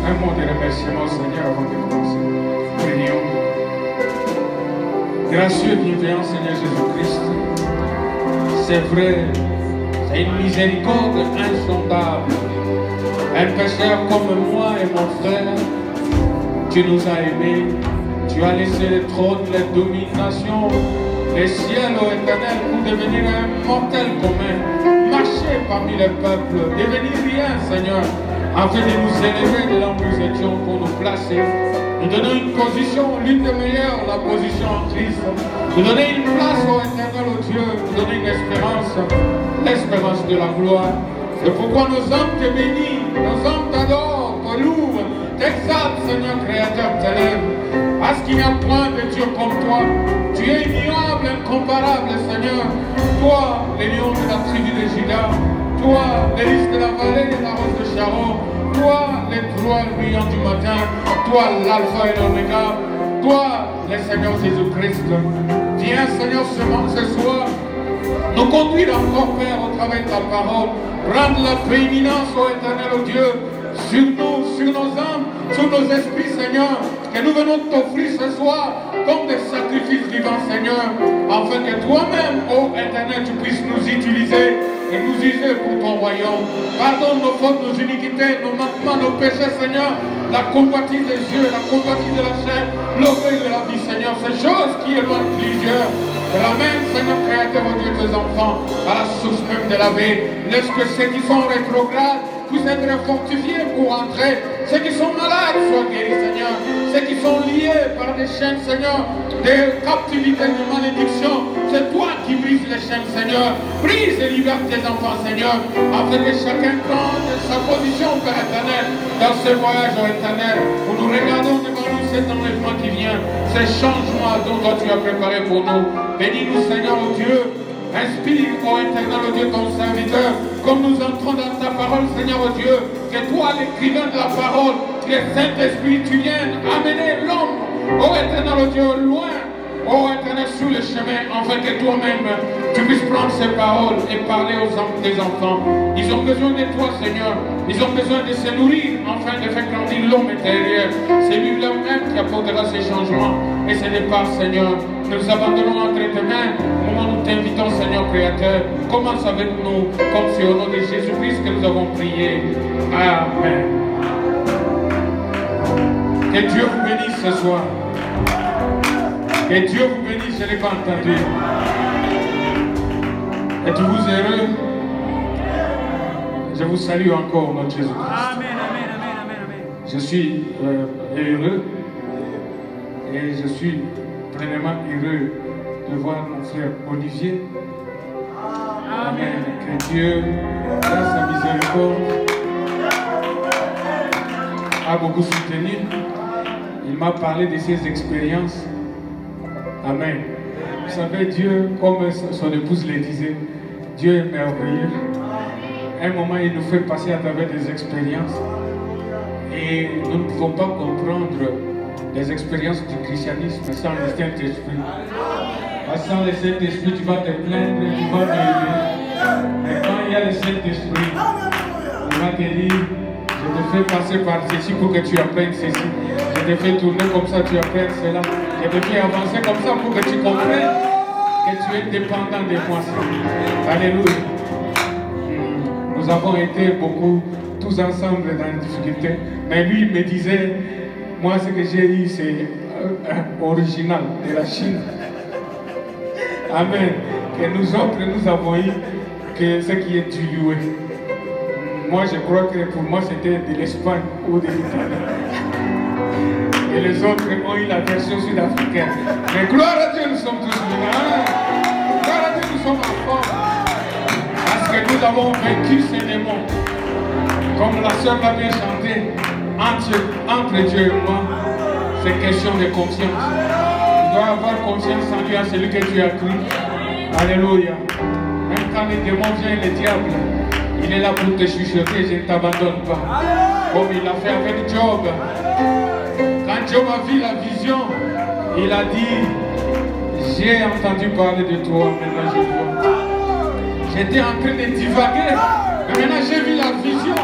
un mot de remerciement, Seigneur, avant de commencer. Prions. Gracieux et bienveillant, Seigneur Jésus-Christ, c'est vrai, c'est une miséricorde insondable. Un pécheur comme moi et mon frère, tu nous as aimés, tu as laissé le trône, les dominations, les ciels, ô Éternel, pour devenir un mortel commun, marcher parmi les peuples, devenir rien, Seigneur, afin de nous élever de là où nous étions pour nous placer, nous donner une position, l'une des meilleures, la position en Christ, nous donner une place, ô Éternel, ô Dieu, nous donner une espérance, l'espérance de la gloire. C'est pourquoi nos âmes te bénissent, nos âmes t'adorent, te louent, t'exaltent, Seigneur Créateur, t'élèvent. Parce qu'il n'y a point de Dieu comme toi. Tu es ignorable, incomparable, Seigneur. Toi, les lions de la tribu de Juda. Toi, les lys de la vallée de la rose de Sharon. Toi, l'étoile brillante du matin. Toi, l'alpha et l'oméga. Toi, le Seigneur Jésus-Christ. Viens, Seigneur, ce soir, nous conduire encore, Père, au travers de ta parole. Rendre la prééminence, ô Éternel, ô Dieu, sur nous, sur nos âmes, sur nos esprits, Seigneur, que nous venons t'offrir ce soir comme des sacrifices vivants, Seigneur, afin que toi-même, ô Éternel, tu puisses nous utiliser et nous user pour ton royaume. Pardonne nos fautes, nos iniquités, nos manquements, nos péchés, Seigneur, la convoitise des yeux, la convoitise de la chair, l'orgueil de la vie, Seigneur, ces choses qui éloignent plusieurs. De la même, Seigneur, Créateur, ô Dieu, tes enfants, à la source même de la vie, laisse que ceux qui sont rétrogrades puissent être fortifiés pour entrer. Ceux qui sont malades soient guéris, Seigneur. Ceux qui sont liés par des chaînes, Seigneur, de captivité, de malédiction, c'est toi qui brises les chaînes, Seigneur. Brise et libère tes enfants, Seigneur, afin que chacun prenne sa position, Père éternel, dans ce voyage, ô Éternel, où nous regardons devant nous cet enlèvement qui vient, ces changements dont toi tu as préparé pour nous. Bénis-nous, Seigneur, ô Dieu. Inspire, ô Éternel, ô Dieu, ton serviteur, comme nous entrons dans ta parole, Seigneur, ô Dieu, que toi, l'écrivain de la parole, que le Saint-Esprit, tu viennes amener l'homme, ô Éternel, ô Dieu, loin, ô Éternel, sur le chemin, afin que toi-même, tu puisses prendre ces paroles et parler aux tes enfants. Ils ont besoin de toi, Seigneur. Ils ont besoin de se nourrir, afin de faire grandir l'homme intérieur. C'est lui-là même qui apportera ces changements et ces départs, Seigneur. Nous nous abandonnons entre tes mains. Au moment où nous t'invitons, Seigneur Créateur, commence avec nous, comme c'est au nom de Jésus-Christ que nous avons prié. Amen. Que Dieu vous bénisse ce soir. Que Dieu vous bénisse, je ne l'ai pas entendu. Êtes-vous heureux? Je vous salue encore, notre Jésus-Christ. Amen, amen, amen, amen, amen. Je suis heureux et je suis pleinement heureux de voir mon frère Olivier. Amen. Que Dieu, dans sa miséricorde, a beaucoup soutenu. Il m'a parlé de ses expériences. Amen. Vous savez, Dieu, comme son épouse le disait, Dieu est merveilleux. À un moment, il nous fait passer à travers des expériences. Et nous ne pouvons pas comprendre les expériences du christianisme sans le Saint-Esprit. Sans le Saint-Esprit, tu vas te plaindre, tu vas t'aimer. Mais quand il y a le Saint-Esprit, il va te dire, je te fais passer par ceci pour que tu apprennes ceci. Je te fais tourner comme ça, tu apprennes cela. Je te fais avancer comme ça pour que tu comprennes que tu es dépendant de moi. Alléluia. Nous avons été beaucoup, tous ensemble dans les difficultés. Mais lui, il me disait, moi, ce que j'ai eu, c'est original de la Chine. Amen. Que nous autres, nous avons eu que ce qui est dilué. Moi, je crois que pour moi, c'était de l'Espagne ou de l'Italie. Et les autres ont eu la version sud-africaine. Mais gloire à Dieu, nous sommes tous vivants. Gloire à Dieu, nous sommes en forme. Parce que nous avons vaincu ces démons. Comme la sœur va bien chanter, entre Dieu et moi, c'est question de confiance. Tu dois avoir confiance en lui, à celui que tu as cru. Alléluia. Même quand les démons viennent, le diable, il est là pour te chuchoter, je ne t'abandonne pas. Comme il l'a fait avec Job. Quand Job a vu la vision, il a dit, j'ai entendu parler de toi, maintenant je vois. J'étais en train de divaguer, mais maintenant j'ai vu la vision.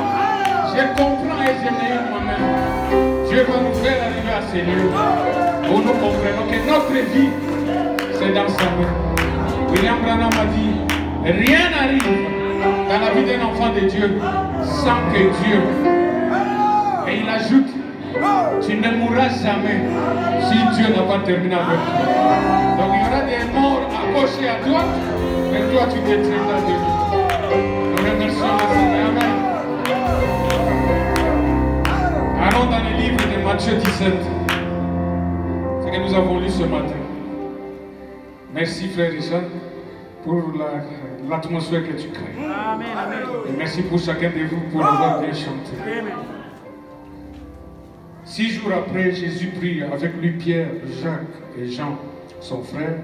Je comprends et je m'aime moi-même. Dieu va nous faire arriver à ces lieux où nous comprenons que notre vie, c'est dans sa main. William Branham a dit, rien n'arrive dans la vie d'un enfant de Dieu sans que Dieu. Et il ajoute, tu ne mourras jamais si Dieu n'a pas terminé avec toi. Donc il y aura des morts à gauche et à droite, mais toi tu te tiendras de lui. Nous remercions le Seigneur. Amen. Allons dans le livre de Matthieu 17. Ce que nous avons lu ce matin. Merci frère Richard pour l'atmosphère que tu crées. Amen, amen. Et merci pour chacun de vous pour avoir bien chanté. Amen. 6 jours après, Jésus prit avec lui Pierre, Jacques et Jean, son frère,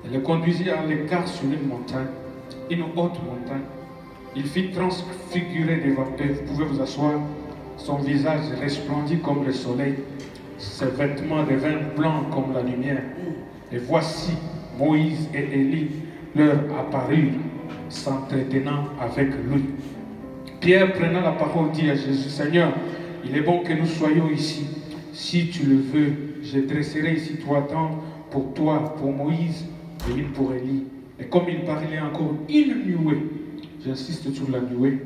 et le conduisit à l'écart sur une montagne, une haute montagne. Il fit transfigurer devant eux. Vous pouvez vous asseoir. Son visage resplendit comme le soleil, ses vêtements devinrent blancs comme la lumière. Et voici Moïse et Élie leur apparurent, s'entretenant avec lui. Pierre, prenant la parole, dit à Jésus, Seigneur, il est bon que nous soyons ici. Si tu le veux, je dresserai ici 3 tentes pour toi, pour Moïse, et une pour Élie. Et comme il parlait encore, une nuée, j'insiste sur la nuée,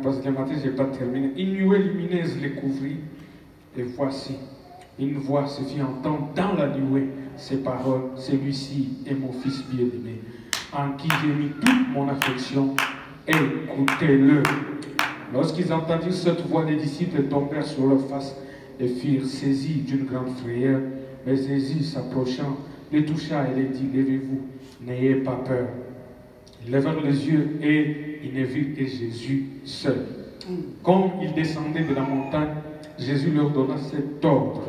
parce que le matin, je n'ai pas terminé, une nuée lumineuse les couvrit. Et voici, une voix se fit entendre dans la nuée ces paroles, celui-ci est mon fils bien-aimé, en qui j'ai mis toute mon affection, écoutez-le. Lorsqu'ils entendirent cette voix, les disciples tombèrent sur leur face et furent saisis d'une grande frayeur. Mais Jésus, s'approchant, les toucha et les dit, levez-vous, n'ayez pas peur. Ils levèrent les yeux et ils ne virent que Jésus seul. Comme ils descendaient de la montagne, Jésus leur donna cet ordre.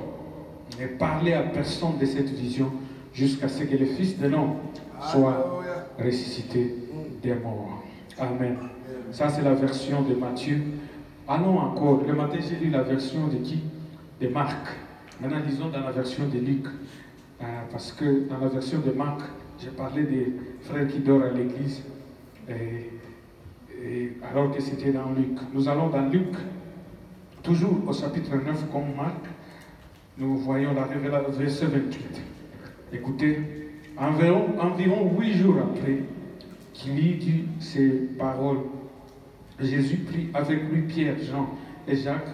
Ne parlez à personne de cette vision jusqu'à ce que le Fils de l'homme soit ressuscité des morts. Amen. Ça, c'est la version de Matthieu. Allons encore. Le matin, j'ai lu la version de qui? De Marc. Maintenant, lisons dans la version de Luc. Parce que dans la version de Marc, j'ai parlé des frères qui dorment à l'église. Alors que c'était dans Luc. Nous allons dans Luc, toujours au chapitre 9 comme Marc. Nous voyons la révélation, verset 28. Écoutez, environ 8 jours après qu'il y dit ces paroles, Jésus prit avec lui Pierre, Jean et Jacques,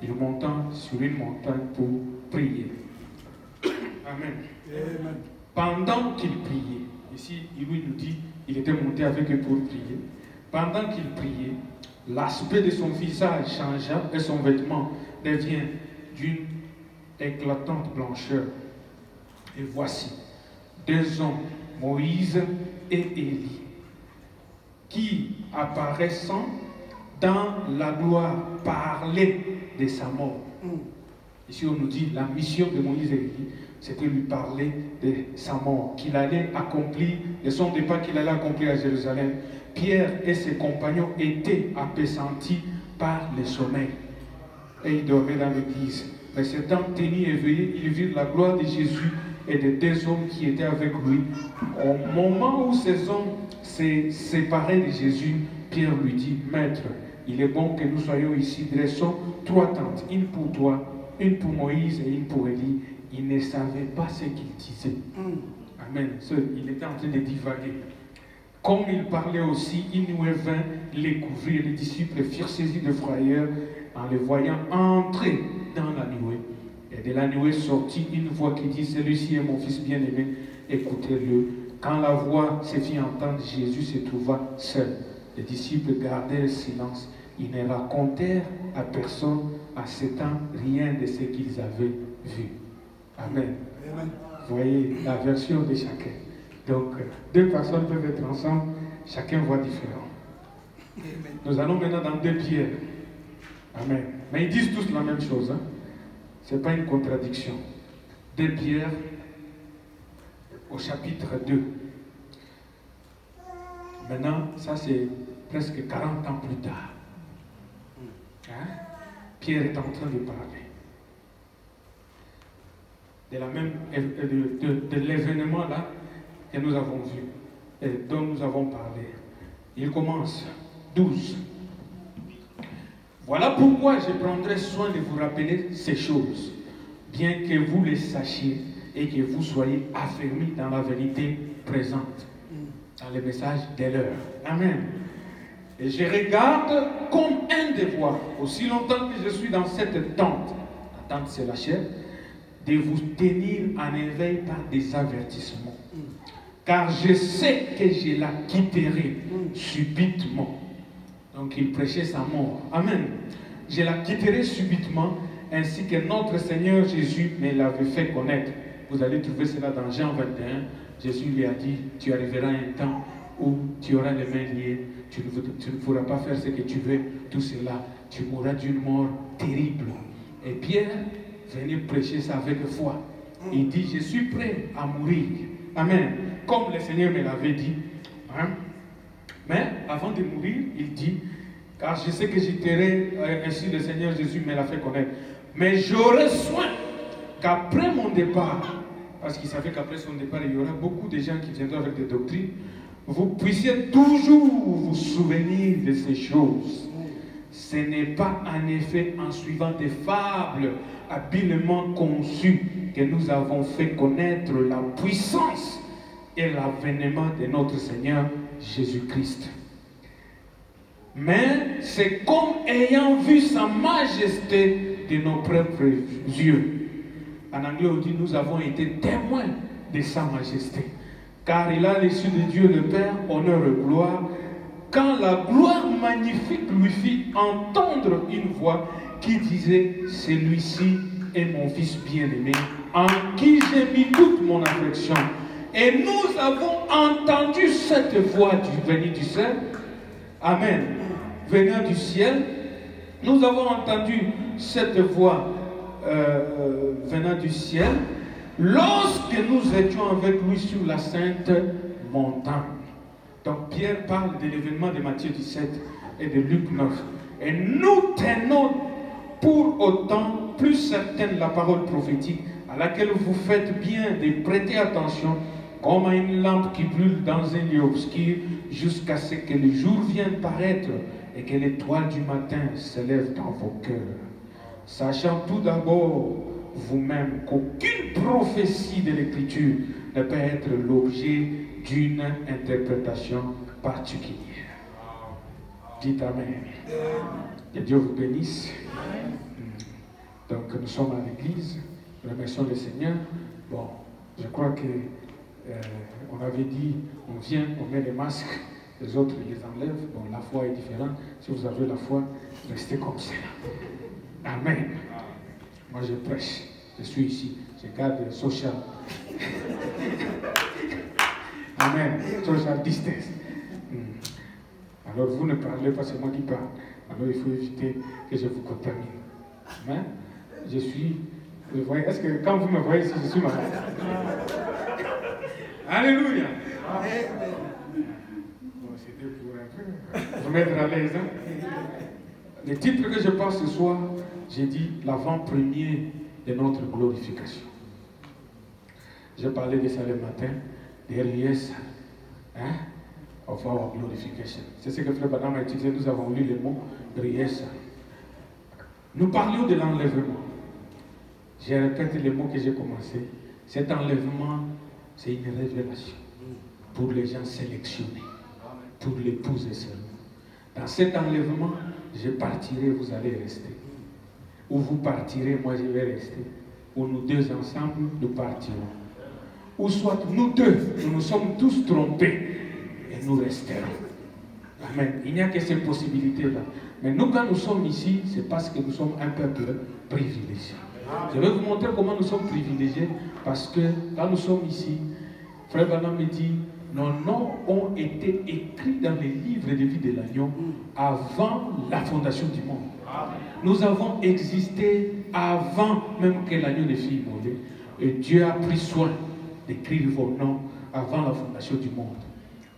il monta sur une montagne pour prier. Amen. Amen. Pendant qu'il priait, ici, il nous dit, il était monté avec eux pour prier. Pendant qu'il priait, l'aspect de son visage changea et son vêtement devient d'une éclatante blancheur. Et voici 2 hommes, Moïse et Élie, qui apparaissant dans la gloire parlaient de sa mort. Ici on nous dit la mission de Moïse et Élie, c'était lui parler de sa mort, qu'il allait accomplir, de son départ qu'il allait accomplir à Jérusalem. Pierre et ses compagnons étaient appesantis par le sommeil et ils dormaient dans l'église. Mais s'étant tenus éveillés, ils virent la gloire de Jésus et de 2 hommes qui étaient avec lui. Au moment où ces hommes se séparaient de Jésus, Pierre lui dit, Maître, il est bon que nous soyons ici. Dressons 3 tentes, une pour toi, une pour Moïse et une pour Élie. Il ne savait pas ce qu'il disait. Amen. Il était en train de divaguer. Comme il parlait aussi, une nuée vint les couvrir. Les disciples furent saisis de frayeur en les voyant entrer dans la nuée. Et de la nuée sortit une voix qui dit, celui-ci est mon fils bien-aimé, écoutez-le. Quand la voix se fit entendre, Jésus se trouva seul. Les disciples gardèrent silence. Ils ne racontèrent à personne à ce temps rien de ce qu'ils avaient vu. Amen. Amen. Vous voyez la version de chacun. Donc, 2 personnes peuvent être ensemble, chacun voit différent. Amen. Nous allons maintenant dans 2 Pierre. Amen. Mais ils disent tous la même chose. Hein? Ce n'est pas une contradiction. 2 Pierre au chapitre 2. Maintenant, ça c'est presque 40 ans plus tard. Hein? Pierre est en train de parler. De l'événement là que nous avons vu et dont nous avons parlé. Il commence 12. Voilà pourquoi je prendrai soin de vous rappeler ces choses, bien que vous les sachiez et que vous soyez affermis dans la vérité présente, dans le message de l'heure. Amen. Et je regarde comme un devoir, aussi longtemps que je suis dans cette tente, la tente c'est la chair, de vous tenir en éveil par des avertissements. Car je sais que je la quitterai subitement. Donc il prêchait sa mort. Amen. Je la quitterai subitement, ainsi que notre Seigneur Jésus me l'avait fait connaître. Vous allez trouver cela dans Jean 21. Jésus lui a dit, tu arriveras à un temps où tu auras les mains liées, tu ne pourras pas faire ce que tu veux, tout cela, tu mourras d'une mort terrible. Et Pierre venait prêcher ça avec foi. Il dit, je suis prêt à mourir. Amen. Comme le Seigneur me l'avait dit. Hein? Mais avant de mourir, il dit, car je sais que j'étais ainsi le Seigneur Jésus me l'a fait connaître. Mais j'aurai soin qu'après mon départ, parce qu'il savait qu'après son départ, il y aura beaucoup de gens qui viendront avec des doctrines, vous puissiez toujours vous souvenir de ces choses. Ce n'est pas en effet en suivant des fables habilement conçues que nous avons fait connaître la puissance et l'avènement de notre Seigneur Jésus-Christ. Mais c'est comme ayant vu sa majesté de nos propres yeux. En anglais on dit nous avons été témoins de sa majesté. Car il a reçu de Dieu le Père honneur et gloire, quand la gloire magnifique lui fit entendre une voix qui disait, celui-ci est mon fils bien-aimé, en qui j'ai mis toute mon affection. Et nous avons entendu cette voix venue du ciel. Amen. Venant du ciel. Nous avons entendu cette voix venant du ciel lorsque nous étions avec lui sur la sainte montagne. Donc Pierre parle de l'événement de Matthieu 17 et de Luc 9. Et nous tenons pour autant plus certaine la parole prophétique à laquelle vous faites bien de prêter attention, comme à une lampe qui brûle dans un lieu obscur jusqu'à ce que le jour vienne paraître et que l'étoile du matin s'élève dans vos cœurs. Sachant tout d'abord vous-même qu'aucune prophétie de l'Écriture ne peut être l'objet d'une interprétation particulière. Dites Amen. Que Dieu vous bénisse. Donc nous sommes à l'église, remercions le Seigneur. Bon, je crois que on avait dit, on vient, on met les masques, les autres ils les enlèvent. Bon, la foi est différente. Si vous avez la foi, restez comme ça. Amen. Moi je prêche, je suis ici, je garde social. Amen. Social distance. Alors vous ne parlez pas, c'est moi qui parle. Alors il faut éviter que je vous contamine. Amen. Je suis, vous voyez, est-ce que quand vous me voyez ici, je suis malade? Alléluia. Bon, c'était pour un peu vous mettre à l'aise. Hein? Le titre que je pense ce soir, j'ai dit l'avant-premier de notre glorification. J'ai parlé de ça le matin, derrière ça. Hein? Of our glorification. C'est ce que Frère Badam a utilisé, nous avons lu le mot Riesa. Nous parlions de l'enlèvement. Je répète les mots que j'ai commencé. Cet enlèvement, c'est une révélation pour les gens sélectionnés, pour l'épouse et seulement. Dans cet enlèvement, je partirai, vous allez rester. Ou vous partirez, moi je vais rester. Ou nous deux ensemble, nous partirons. Ou soit nous deux, nous nous sommes tous trompés. Et nous resterons. Amen. Il n'y a que ces possibilités-là. Mais nous, quand nous sommes ici, c'est parce que nous sommes un peuple privilégié. Je vais vous montrer comment nous sommes privilégiés. Parce que quand nous sommes ici, Frère Branham me dit, nos noms ont été écrits dans les livres de vie de l'agneau avant la fondation du monde. Nous avons existé avant même que l'agneau ne fût immolé. Et Dieu a pris soin d'écrire vos noms avant la fondation du monde.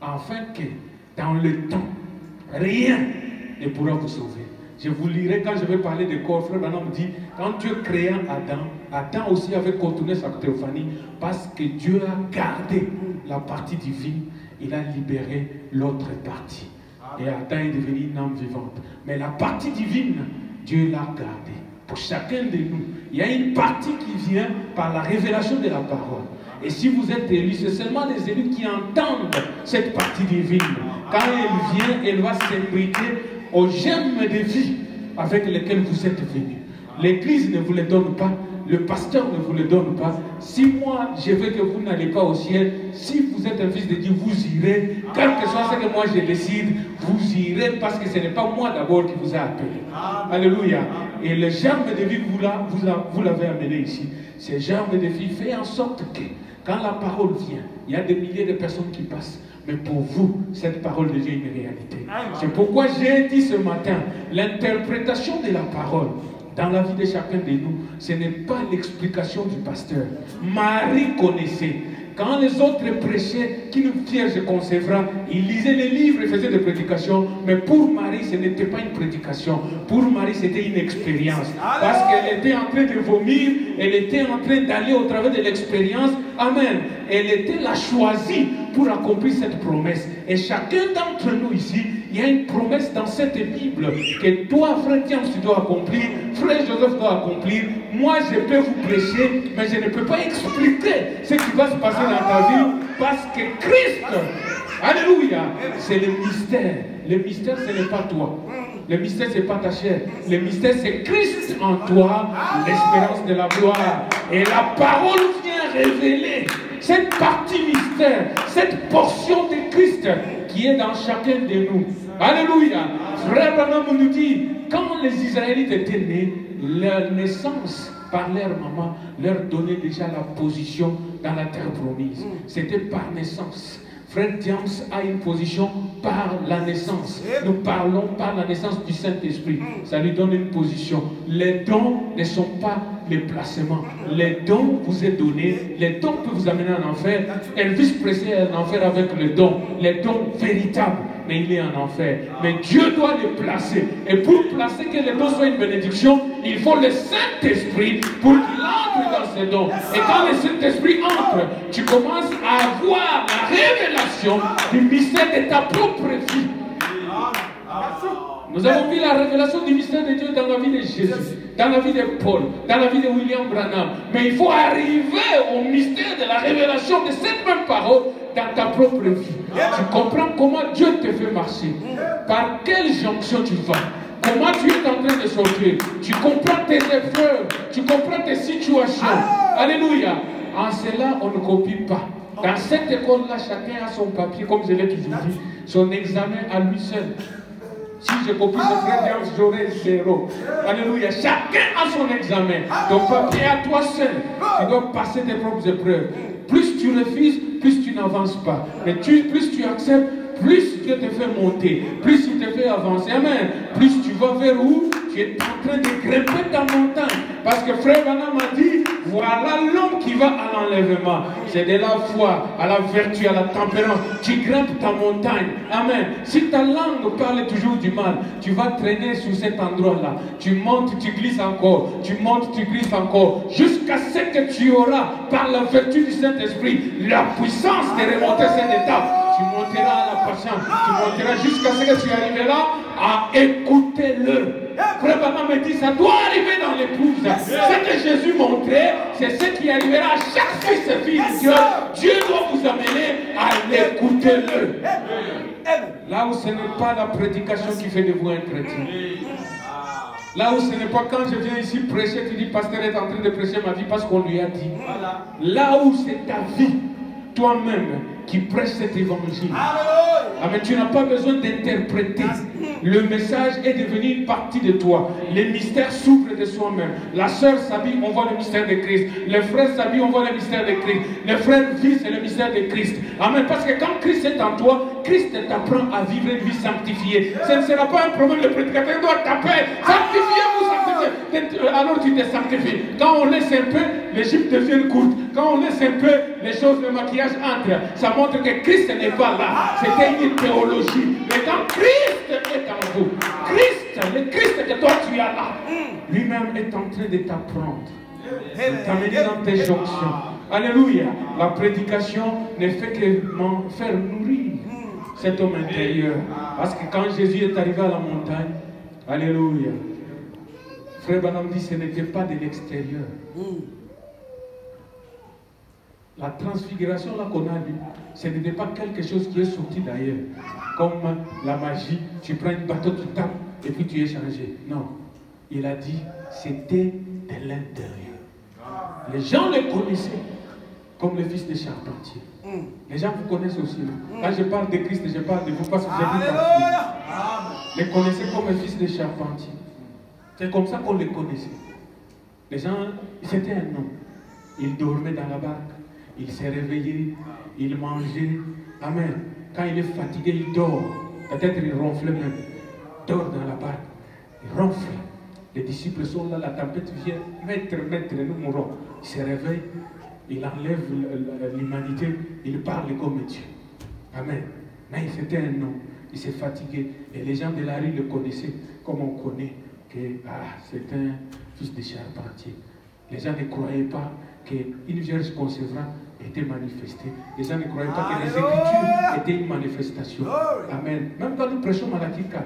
Afin que dans le temps, rien ne pourra vous sauver. Je vous lirai quand je vais parler de corps. Frère Branham me dit, quand Dieu créa Adam, Adam aussi avait contourné sa théophanie parce que Dieu a gardé la partie divine, il a libéré l'autre partie. Et Adam est devenu une âme vivante. Mais la partie divine, Dieu l'a gardée. Pour chacun de nous, il y a une partie qui vient par la révélation de la parole. Et si vous êtes élus, c'est seulement les élus qui entendent cette partie divine. Quand elle vient, elle va s'imbriquer aux gemmes de vie avec lesquelles vous êtes venus. L'Église ne vous les donne pas, le pasteur ne vous le donne pas. Si moi, je veux que vous n'allez pas au ciel, si vous êtes un fils de Dieu, vous irez. Quel que soit ce que moi je décide, vous irez parce que ce n'est pas moi d'abord qui vous a appelé. Alléluia. Et le germe de vie, vous l'avez amené ici. Ce germe de vie fait en sorte que quand la parole vient, il y a des milliers de personnes qui passent. Mais pour vous, cette parole de Dieu est une réalité. C'est pourquoi j'ai dit ce matin, l'interprétation de la parole dans la vie de chacun de nous, ce n'est pas l'explication du pasteur. Marie connaissait. Quand les autres prêchaient qu'une vierge concevra, ils lisaient les livres et faisaient des prédications. Mais pour Marie, ce n'était pas une prédication. Pour Marie, c'était une expérience. Parce qu'elle était en train de vomir, elle était en train d'aller au travers de l'expérience. Amen. Elle était la choisie pour accomplir cette promesse. Et chacun d'entre nous ici, il y a une promesse dans cette Bible que toi, frère James, tu dois accomplir, frère Joseph doit accomplir. Moi, je peux vous prêcher, mais je ne peux pas expliquer ce qui va se passer dans ta vie parce que Christ, alléluia, c'est le mystère. Le mystère, ce n'est pas toi. Le mystère, ce n'est pas ta chair. Le mystère, c'est Christ en toi, l'espérance de la gloire. Et la parole vient révéler cette partie mystère, cette portion de Christ qui est dans chacun de nous. Alléluia. Frère Branham nous dit, quand les Israélites étaient nés, leur naissance par leur maman leur donnait déjà la position dans la terre promise. C'était par naissance. Frère James a une position par la naissance. Nous parlons par la naissance du Saint-Esprit. Ça lui donne une position. Les dons ne sont pas les placements. Les dons vous est donné. Les dons peuvent vous amener en enfer. Elvis Presley est en enfer avec le don. Les dons véritables. Mais il est en enfer. Mais Dieu doit les placer. Et pour placer que les dons soient une bénédiction, il faut le Saint-Esprit pour qu'il entre dans ces dons. Et quand le Saint-Esprit entre, tu commences à avoir la révélation du mystère de ta propre vie. Nous avons vu la révélation du mystère de Dieu dans la vie de Jésus, dans la vie de Paul, dans la vie de William Branham. Mais il faut arriver au mystère de la révélation de cette même parole dans ta propre vie. Tu comprends comment Dieu te fait marcher. Par quelle jonction tu vas. Comment tu es en train de sortir. Tu comprends tes épreuves. Tu comprends tes situations. Alléluia. En cela, on ne copie pas. Dans cette école-là, chacun a son papier, comme je l'ai toujours dit, son examen à lui seul. Si je copie ce frère James, j'aurai 0. Alléluia. Chacun a son examen. Ton papier à toi seul. Tu dois passer tes propres épreuves. Plus tu refuses, plus tu n'avances pas. Mais plus tu acceptes, plus Dieu te fait monter. Plus il te fait avancer. Amen. Plus tu vas vers où? Tu es en train de grimper ta montagne. Parce que frère Branham m'a dit, voilà l'homme qui va à l'enlèvement. C'est de la foi, à la vertu, à la tempérance. Tu grimpes ta montagne. Amen. Si ta langue parle toujours du mal, tu vas traîner sur cet endroit-là. Tu montes, tu glisses encore. Tu montes, tu glisses encore. Jusqu'à ce que tu auras, par la vertu du Saint-Esprit, la puissance de remonter cette étape. Tu monteras à la patience. Tu monteras jusqu'à ce que tu arriveras à écouter-le. Frère Branham me dit, ça doit arriver dans l'épouse. Ce que Jésus montrait, c'est ce qui arrivera à chaque fils et fille de Dieu. Dieu doit vous amener à l'écouter-le. Là où ce n'est pas la prédication qui fait de vous un chrétien. Là où ce n'est pas quand je viens ici prêcher, tu dis, pasteur est en train de prêcher ma vie parce qu'on lui a dit. Là où c'est ta vie, toi-même, qui prêche cet évangile. Amen. Tu n'as pas besoin d'interpréter. Le message est devenu une partie de toi. Les mystères s'ouvrent de soi-même. La sœur s'habille, on voit le mystère de Christ. Le frère s'habille, on voit le mystère de Christ. Le frère vit, c'est le mystère de Christ. Amen. Parce que quand Christ est en toi, Christ t'apprend à vivre une vie sanctifiée. Ce ne sera pas un problème. Le prédicateur doit taper. Sanctifiez-vous, sanctifiez. Alors tu te sanctifies. Quand on laisse un peu, l'Égypte devient courte. Quand on laisse un peu, les choses, le maquillage entre. Ça montre que Christ n'est pas là. C'était une théologie. Mais quand Christ est en vous, Christ, le Christ que toi tu as là, lui-même est en train de t'apprendre, de t'amener dans tes jonctions. Alléluia. La prédication ne fait que faire nourrir cet homme intérieur. Parce que quand Jésus est arrivé à la montagne, alléluia, Frère Branham dit, ce n'était pas de l'extérieur. La transfiguration là qu'on a vue, ce n'était pas quelque chose qui est sorti d'ailleurs. Comme la magie, tu prends un bateau, tu tapes et puis tu es changé. Non. Il a dit, c'était de l'intérieur. Les gens le connaissaient comme le fils de charpentier. Les gens vous connaissent aussi. Quand je parle de Christ, je parle de vous parce que j'ai vu partout. Les connaissaient comme le fils de charpentier. C'est comme ça qu'on les connaissait. Les gens, c'était un homme. Il dormait dans la barque. Il s'est réveillé, il mangeait. Amen. Quand il est fatigué, il dort. Peut-être il ronfle même. Il dort dans la barque. Il ronfle. Les disciples sont là, la tempête vient. Maître, nous mourons. Il se réveille, il enlève l'humanité, il parle comme Dieu. Amen. Mais c'était un homme. Il s'est fatigué. Et les gens de la rue le connaissaient comme on connaît que c'est un fils de charpentier. Les gens ne croyaient pas qu'une vierge concevra était manifestée. Les gens ne croyaient pas que les Écritures étaient une manifestation. Amen. Même quand nous prêchons Malachie 4,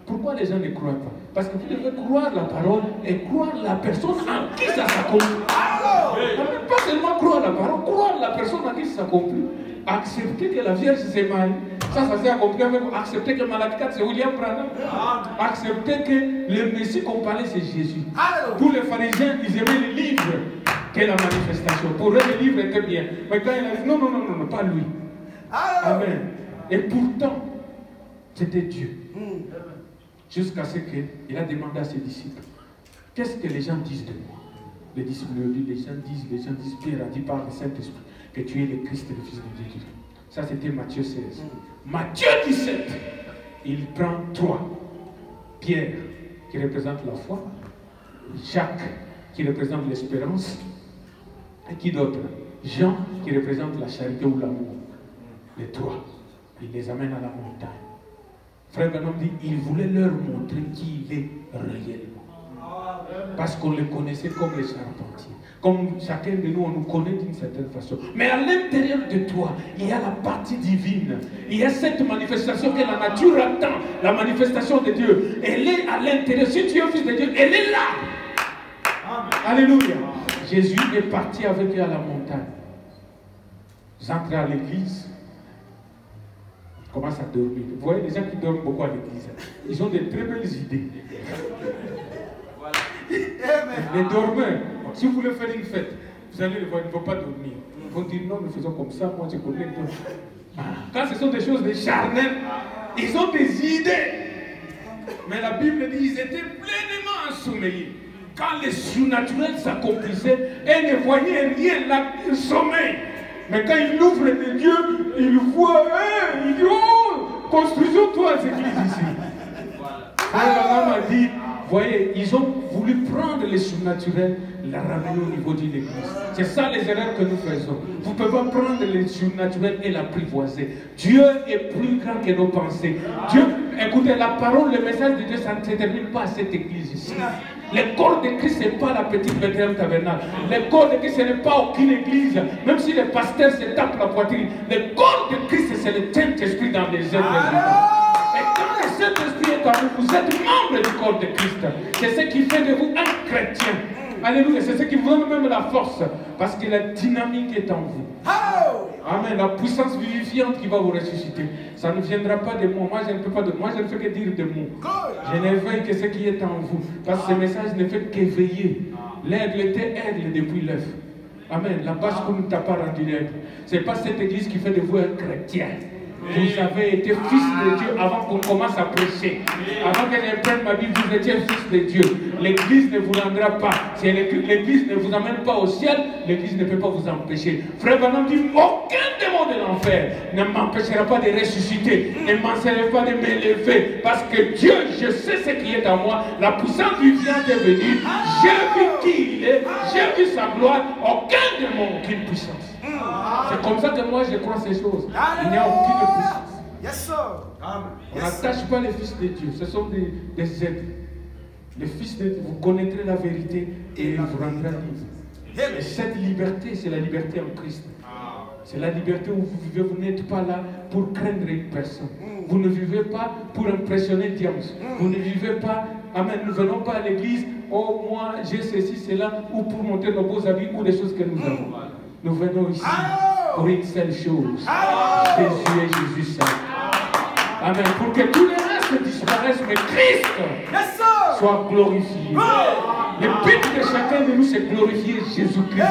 pourquoi les gens ne croient pas? Parce que vous devez croire la parole et croire la personne en qui ça s'accomplit. Pas seulement croire la parole, croire la personne en qui ça s'accomplit. Accepter que la Vierge s'est mariée, ça s'est accompli avec vous. Accepter que Malachie 4 c'est William Branham. Accepter que le Messie qu'on parlait c'est Jésus. Tous les pharisiens, ils aimaient les livres que la manifestation. Pour eux, les livres étaient bien. Mais quand il a dit non, pas lui. Amen. Et pourtant, c'était Dieu. Jusqu'à ce qu'il a demandé à ses disciples, qu'est-ce que les gens disent de moi? Les disciples lui disent, les gens disent, Pierre a dit par le Saint-Esprit que tu es le Christ, le Fils de Dieu. Ça c'était Matthieu 16. Matthieu 17, il prend 3. Pierre, qui représente la foi. Jacques, qui représente l'espérance. Et qui d'autre? Jean, qui représente la charité ou l'amour. Les 3. Il les amène à la montagne. Frère Branham dit, il voulait leur montrer qui il est réellement. Parce qu'on le connaissait comme les charpentiers. Comme chacun de nous, on nous connaît d'une certaine façon. Mais à l'intérieur de toi, il y a la partie divine. Il y a cette manifestation que la nature attend. La manifestation de Dieu. Elle est à l'intérieur. Si tu es fils de Dieu, elle est là. Alléluia. Jésus est parti avec eux à la montagne. Vous entrez à l'église. Commence à dormir. Vous voyez les gens qui dorment beaucoup à l'église. Ils ont de très belles idées. Les dormeurs, si vous voulez faire une fête, vous allez le voir, ils ne vont pas dormir. Ils vont dire non, nous faisons comme ça, moi je connais. Quand ce sont des choses de charnel, ils ont des idées. Mais la Bible dit qu'ils étaient pleinement ensommeillés. Quand le surnaturel s'accomplissait, ils ne voyaient rien là, ils sommeillent. Mais quand il ouvre les yeux, il voit, il dit, oh, construisons-toi cette église ici. Abraham a dit, voyez, ils ont voulu prendre le surnaturel, la ramener au niveau d'une église. C'est ça les erreurs que nous faisons. Vous ne pouvez pas prendre le surnaturel et l'apprivoiser. Dieu est plus grand que nos pensées. Dieu, écoutez, la parole, le message de Dieu, ça ne se termine pas à cette église ici. Le corps de Christ, ce n'est pas la petite Bethléem tabernacle. Le corps de Christ, ce n'est pas aucune église. Même si les pasteurs se tapent la poitrine. Le corps de Christ, c'est le Saint-Esprit dans les êtres humains. Et quand le Saint-Esprit est en vous, vous êtes membre du corps de Christ. C'est ce qui fait de vous un chrétien. Alléluia, c'est ce qui vous donne même la force. Parce que la dynamique est en vous. Amen, la puissance vivifiante qui va vous ressusciter. Ça ne viendra pas de moi. Moi, je ne peux pas de moi, je ne fais que dire de moi. Je n'éveille que ce qui est en vous. Parce que ce message ne fait qu'éveiller. L'aigle était aigle depuis l'œuf. Amen, la base qu'on ne t'a pas rendu l'aigle. Ce n'est pas cette église qui fait de vous un chrétien. Vous avez été fils de Dieu avant qu'on commence à prêcher. Avant que je prenne ma Bible, vous étiez fils de Dieu. L'église ne vous rendra pas. Si l'église ne vous amène pas au ciel, l'église ne peut pas vous empêcher. Frère Branham dit, aucun démon de l'enfer ne m'empêchera pas de ressusciter, ne m'empêchera pas de m'élever. Parce que Dieu, je sais ce qui est en moi. La puissance vivante est venue. J'ai vu qui il est. J'ai vu sa gloire. Aucun démon, aucune puissance. C'est comme ça que moi je crois ces choses. Il n'y a aucune puissance. On n'attache pas les fils de Dieu. Ce sont des êtres. Les fils de Dieu, vous connaîtrez la vérité et il vous rendra libre. Et cette liberté, c'est la liberté en Christ. C'est la liberté où vous vivez. Vous n'êtes pas là pour craindre une personne. Vous ne vivez pas pour impressionner diable. Vous ne vivez pas, amen, nous ne venons pas à l'église, oh moi j'ai ceci, cela, ou pour montrer nos beaux habits ou des choses que nous avons. Nous venons ici pour une seule chose. Jésus et Jésus seul. Amen. Pour que tous les restes disparaissent, mais Christ soit glorifié. Le but de chacun de nous, c'est glorifier Jésus-Christ.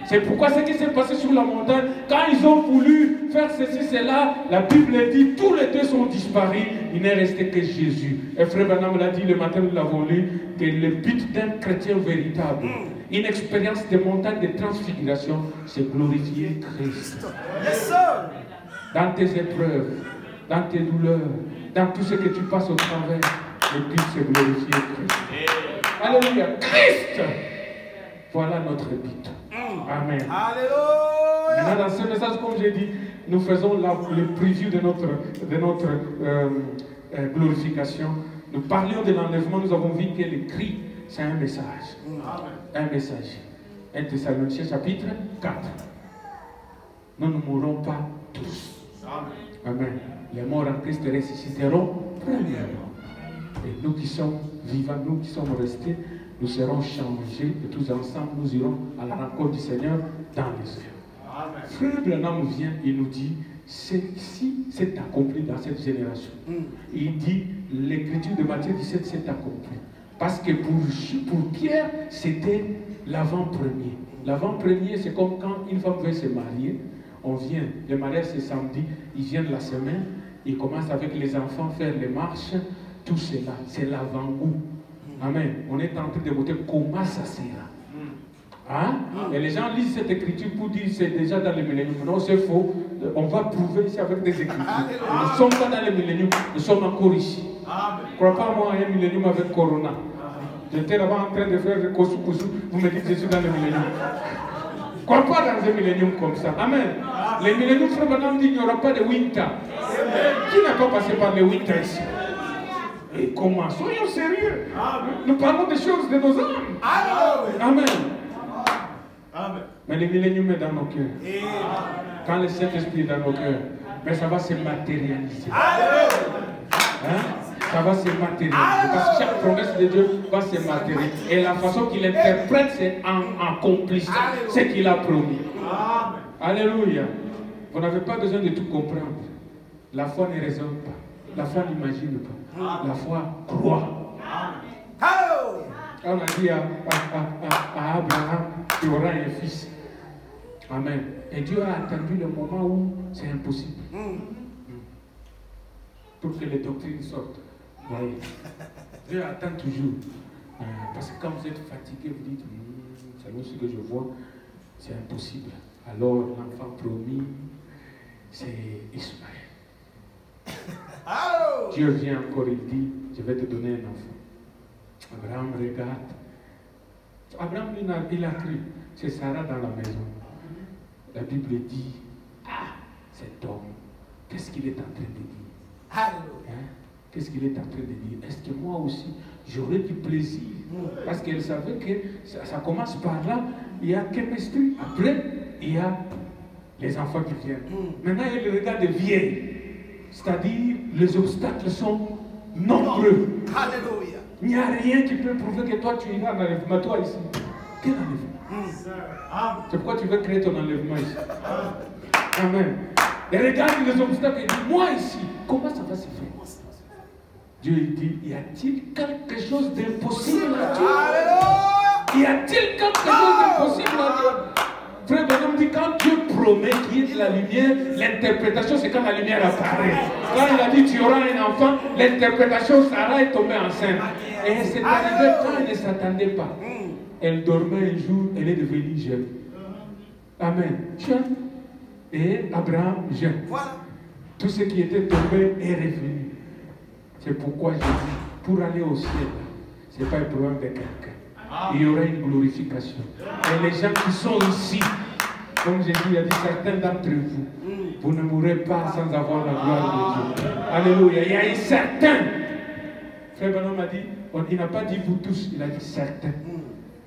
C'est pourquoi ce qui s'est passé sur la montagne, quand ils ont voulu faire ceci, cela, la Bible dit, tous les deux sont disparus, il n'est resté que Jésus. Et Frère Branham l'a dit le matin, nous l'avons lu, que le but d'un chrétien véritable, une expérience de montagne de transfiguration, c'est glorifier Christ. Dans tes épreuves, dans tes douleurs, dans tout ce que tu passes au travers, le but c'est glorifier Christ. Alléluia, Christ! Voilà notre but. Amen. Alléluia. Maintenant, dans ce message, comme j'ai dit, nous faisons le preview de notre glorification. Nous parlions de l'enlèvement, nous avons vu que le cri, c'est un message. Un message. 1 Thessaloniciens chapitre 4. Nous ne mourrons pas tous. Amen. Les morts en Christ ressusciteront premièrement. Et nous qui sommes vivants, nous qui sommes restés, nous serons changés et tous ensemble nous irons à la rencontre du Seigneur dans les cieux. Frère Branham vient et nous dit, si c'est accompli dans cette génération. Il dit, l'écriture de Matthieu 17 s'est accomplie. Parce que pour Pierre, c'était l'avant-premier. L'avant-premier, c'est comme quand une femme veut se marier. On vient, le mariage c'est samedi, ils viennent la semaine, ils commencent avec les enfants faire les marches, tout cela, c'est l'avant-goût. Amen. On est en train de voter comment ça sera. Hein? Et les gens lisent cette écriture pour dire c'est déjà dans le millénium. Non, c'est faux. On va prouver ici avec des écritures. Nous ne sommes pas dans le millénium, nous sommes encore ici. Ne crois pas moi à un millénium avec Corona. J'étais là-bas en train de faire le kosu. Vous me dites je suis dans le millénium. Ne crois pas dans un millénium comme ça. Amen. Le millénium, Frère Branham dit il n'y aura pas de winter. Qui n'a pas passé par le winter ici? Et comment? Soyons sérieux. Nous parlons des choses de nos âmes. Amen. Amen. Mais le millénium est dans nos cœurs. Quand le Saint-Esprit est dans nos cœurs, mais ça va se matérialiser. Hein? Ça va se matérialiser. Parce que chaque promesse de Dieu va se matérialiser. Et la façon qu'il interprète, c'est en accomplissant ce qu'il a promis. Alléluia. Vous n'avez pas besoin de tout comprendre. La foi ne raisonne pas. La foi n'imagine pas. La foi croit. On a dit à Abraham qu'il aura un fils. Amen. Et Dieu a attendu le moment où c'est impossible. Pour que les doctrines sortent. Voyez. Dieu attend toujours. Parce que quand vous êtes fatigué, vous dites, selon ce que je vois, c'est impossible. Alors l'enfant promis, c'est Ismaël. Dieu vient encore, il dit, je vais te donner un enfant. Abraham regarde. Abraham, il a cru. C'est Sarah dans la maison. La Bible dit, cet homme, qu'est-ce qu'il est en train de dire? Hein? Qu'est-ce qu'il est en train de dire? Est-ce que moi aussi, j'aurais du plaisir? Parce qu'elle savait que ça commence par là, il y a qu'un esprit. Après, il y a les enfants qui viennent. Maintenant, il regarde des vieilles. C'est-à-dire, les obstacles sont nombreux. Alléluia. Il n'y a rien qui peut prouver que toi tu iras en enlèvement. Toi ici. Quel enlèvement? C'est pourquoi tu veux créer ton enlèvement ici. Amen. Et regarde les obstacles et dit, moi ici, comment ça va se faire? Dieu dit, y a-t-il quelque chose d'impossible à Dieu? Y a-t-il quelque chose d'impossible à Dieu? Frère Branham dit, quand Dieu promet qu'il y ait de la lumière, l'interprétation c'est quand la lumière apparaît. Quand il a dit tu auras un enfant, l'interprétation, Sarah est tombée enceinte. Et c'est arrivé quand elle ne s'attendait pas. Elle dormait un jour, elle est devenue jeune. Amen. Jeune. Et Abraham jeune. Tout ce qui était tombé est revenu. C'est pourquoi je dis, pour aller au ciel, ce n'est pas un problème de quelqu'un. Il y aura une glorification. Et les gens qui sont ici, comme j'ai dit, il y a dit certains d'entre vous, vous ne mourrez pas sans avoir la gloire de Dieu. Alléluia. Il y a un certain. Frère Branham a dit, il n'a pas dit vous tous, il a dit certains.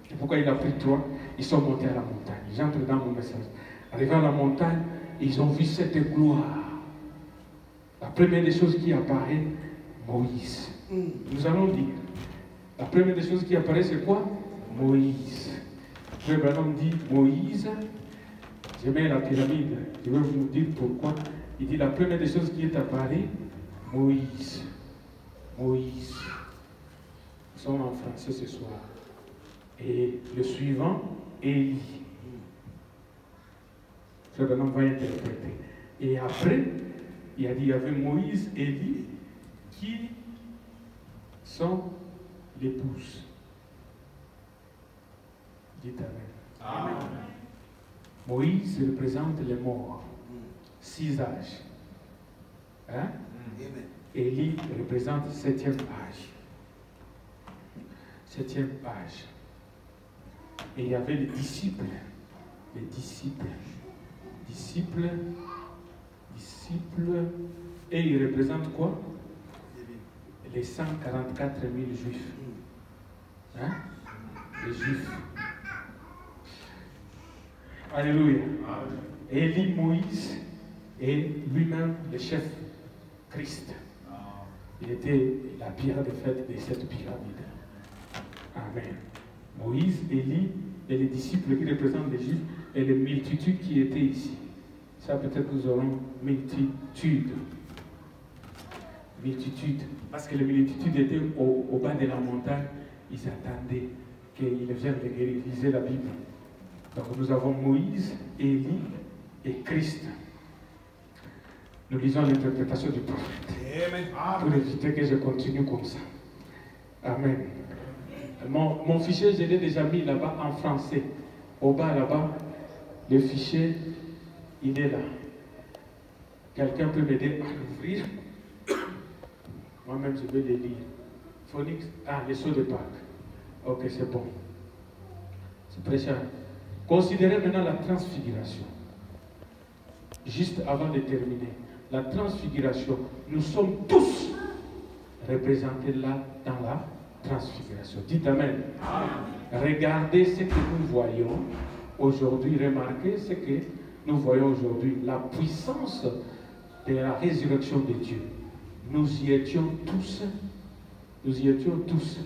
C'est pourquoi il a pris 3. Ils sont montés à la montagne. J'entre dans mon message. Arrivés à la montagne, ils ont vu cette gloire. La première des choses qui apparaît, Moïse. Nous allons dire, la première des choses qui apparaît, c'est quoi? Moïse. Frère Branham dit Moïse. Je mets la pyramide. Je vais vous dire pourquoi. Il dit la première des choses qui est apparue, Moïse. Moïse. Nous sommes en français ce soir. Et le suivant, Élie. Frère Branham va interpréter. Et après, il a dit il y avait Moïse, Élie, qui sont l'épouse. Dites Amen. Amen. Moïse représente les morts. 6 âges. Hein? Élie représente 7e âge. 7e âge. Et il y avait les disciples. Les disciples. Disciples. Disciples. Et ils représentent quoi? Les 144 000 juifs. Hein? Les juifs. Alléluia. Élie, Moïse et lui-même le chef Christ. Il était la pierre de fête de cette pyramide. Amen. Moïse, Élie et les disciples qui représentent les juifs et les multitudes qui étaient ici. Ça peut-être nous aurons multitude. Multitude. Parce que les multitudes étaient au bas de la montagne. Ils attendaient qu'ils viennent les guérir. Ils lisaient la Bible. Donc nous avons Moïse, Élie et Christ. Nous lisons l'interprétation du prophète. Amen. Pour éviter que je continue comme ça. Amen. Mon fichier, je l'ai déjà mis là-bas en français. Au bas là-bas, le fichier, il est là. Quelqu'un peut m'aider à l'ouvrir? Moi-même, je vais les lire. Phonics, les sauts de Pâques. Ok, c'est bon. C'est très cher. Considérez maintenant la transfiguration. Juste avant de terminer. La transfiguration, nous sommes tous représentés là dans la transfiguration. Dites Amen. Amen. Regardez ce que nous voyons aujourd'hui. Remarquez ce que nous voyons aujourd'hui. La puissance de la résurrection de Dieu. Nous y étions tous. Nous y étions tous.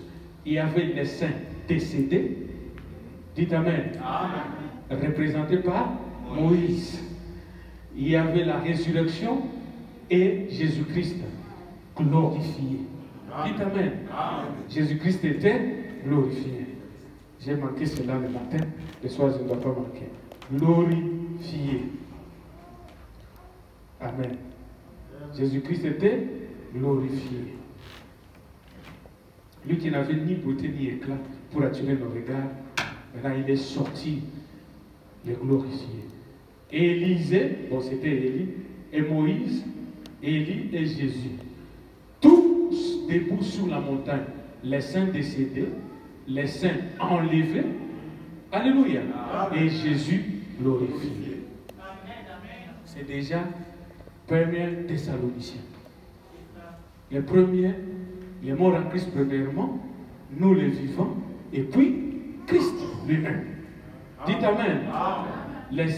Il y avait les saints décédés. Dites Amen. Amen. Représentés par Moïse. Il y avait la résurrection et Jésus-Christ glorifié. Dites Amen. Amen. Jésus-Christ était glorifié. J'ai manqué cela le matin. Le soir, je ne dois pas manquer. Glorifié. Amen. Jésus-Christ était glorifié. Lui qui n'avait ni beauté ni éclat pour attirer nos regards, maintenant il est sorti, il est glorifié. Et Élisée, bon c'était Élie, et Moïse, Élie et Jésus. Tous debout sur la montagne, les saints décédés, les saints enlevés. Alléluia. Amen. Et Jésus glorifié. C'est déjà 1er Thessaloniciens. Les premiers, les morts en Christ premièrement, nous les vivants, et puis Christ lui-même. Dites Amen. Amen. Les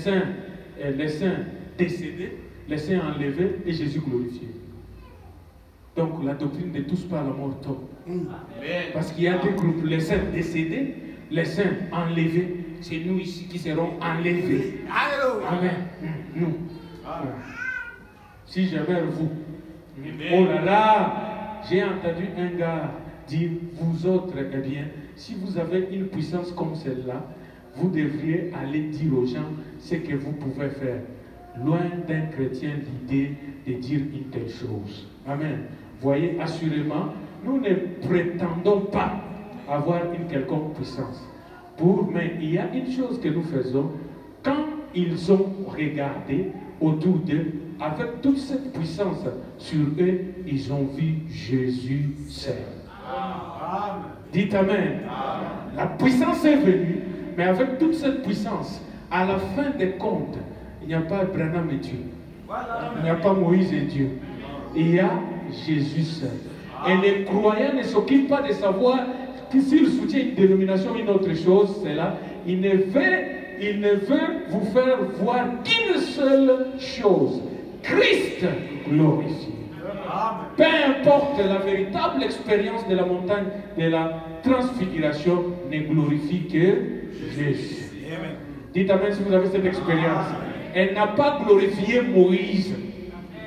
saints décédés, les saints enlevés et Jésus glorifié. Donc la doctrine de tous par la mort tombe. Parce qu'il y a des groupes, les saints décédés, les saints enlevés, c'est nous ici qui serons enlevés. Amen. Nous. Si j'avais vous, oh là là, j'ai entendu un gars dire, vous autres, eh bien, si vous avez une puissance comme celle-là, vous devriez aller dire aux gens ce que vous pouvez faire. Loin d'un chrétien l'idée de dire une telle chose. Amen. Voyez, assurément, nous ne prétendons pas avoir une quelconque puissance. Mais il y a une chose que nous faisons, quand ils ont regardé autour d'eux, avec toute cette puissance sur eux, ils ont vu Jésus seul. Dites Amen. La puissance est venue, mais avec toute cette puissance, à la fin des comptes, il n'y a pas Branham et Dieu. Il n'y a pas Moïse et Dieu. Il y a Jésus seul. Et les croyants ne s'occupent pas de savoir que s'ils soutiennent une dénomination ou une autre chose, c'est là. Ils ne veulent il ne veut vous faire voir qu'une seule chose. Christ glorifié. Peu importe la véritable expérience de la montagne de la transfiguration ne glorifie que Jésus. Dites amen si vous avez cette expérience. Elle n'a pas glorifié Moïse.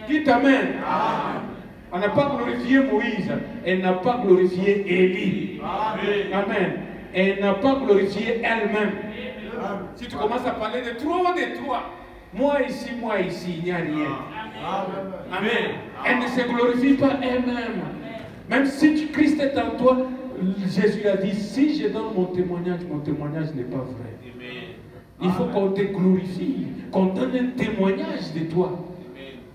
Dites amen. Elle n'a pas glorifié Moïse. Elle n'a pas glorifié Élie. Amen. Elle n'a pas glorifié elle-même. Si tu commences à parler de toi, moi ici, il n'y a rien. Amen. Elle ne se glorifie pas elle-même. Même si Christ est en toi, Jésus a dit, si je donne mon témoignage n'est pas vrai. Il faut qu'on te glorifie, qu'on donne un témoignage de toi.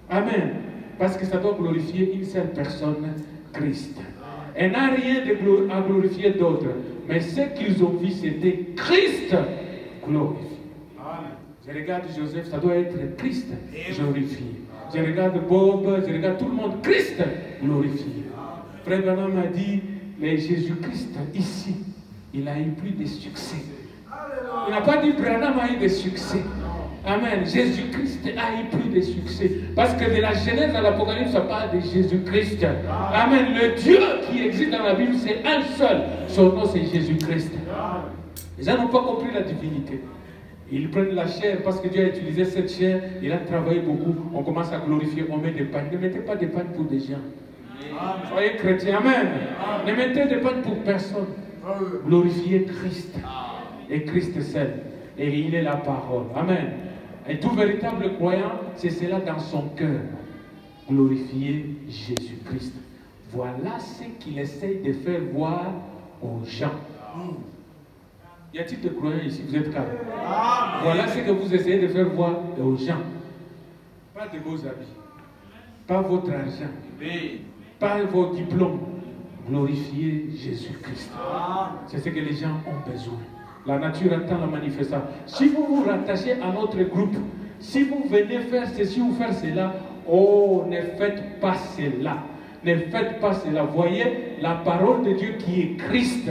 Amen. Parce que ça doit glorifier une seule personne, Christ. Elle n'a rien à glorifier d'autre. Mais ce qu'ils ont vu, c'était Christ glorifié. Je regarde Joseph, ça doit être Christ glorifié. Je regarde Bob, je regarde tout le monde, Christ glorifié. Frère Branham a dit, mais Jésus-Christ, ici, il a eu plus de succès. Il n'a pas dit Branham a eu de succès. Amen. Jésus-Christ a eu plus de succès. Parce que de la Genèse à l'Apocalypse, ça parle de Jésus-Christ. Amen. Le Dieu qui existe dans la Bible, c'est un seul. Son nom, c'est Jésus-Christ. Les gens n'ont pas compris la divinité. Ils prennent la chair parce que Dieu a utilisé cette chair. Il a travaillé beaucoup. On commence à glorifier. On met des pagnes. Ne mettez pas des pagnes pour des gens. Soyez chrétiens. Amen. Ne mettez des pagnes pour personne. Glorifiez Christ. Et Christ seul. Et il est la parole. Amen. Et tout véritable croyant, c'est cela dans son cœur. Glorifier Jésus-Christ. Voilà ce qu'il essaye de faire voir aux gens. Y a-t-il de croyants ici? Vous êtes calme. Voilà ce que vous essayez de faire voir aux gens. Pas de vos habits. Pas votre argent. Pas vos diplômes. Glorifier Jésus-Christ. C'est ce que les gens ont besoin. La nature attend la manifestation. Si vous vous rattachez à notre groupe, si vous venez faire ceci ou faire cela, oh, ne faites pas cela. Ne faites pas cela. Voyez la parole de Dieu qui est Christ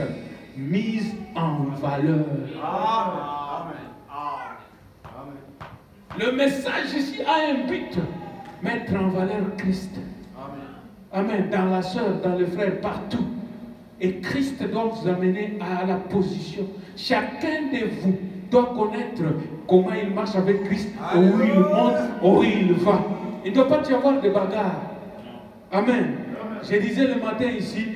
mise en valeur. Le message ici a un but. Mettre en valeur Christ. Amen. Dans la soeur, dans le frère, partout. Et Christ doit vous amener à la position. Chacun de vous doit connaître comment il marche avec Christ, où il monte, où il va. Il ne doit pas y avoir de bagarre. Amen. Je disais le matin ici,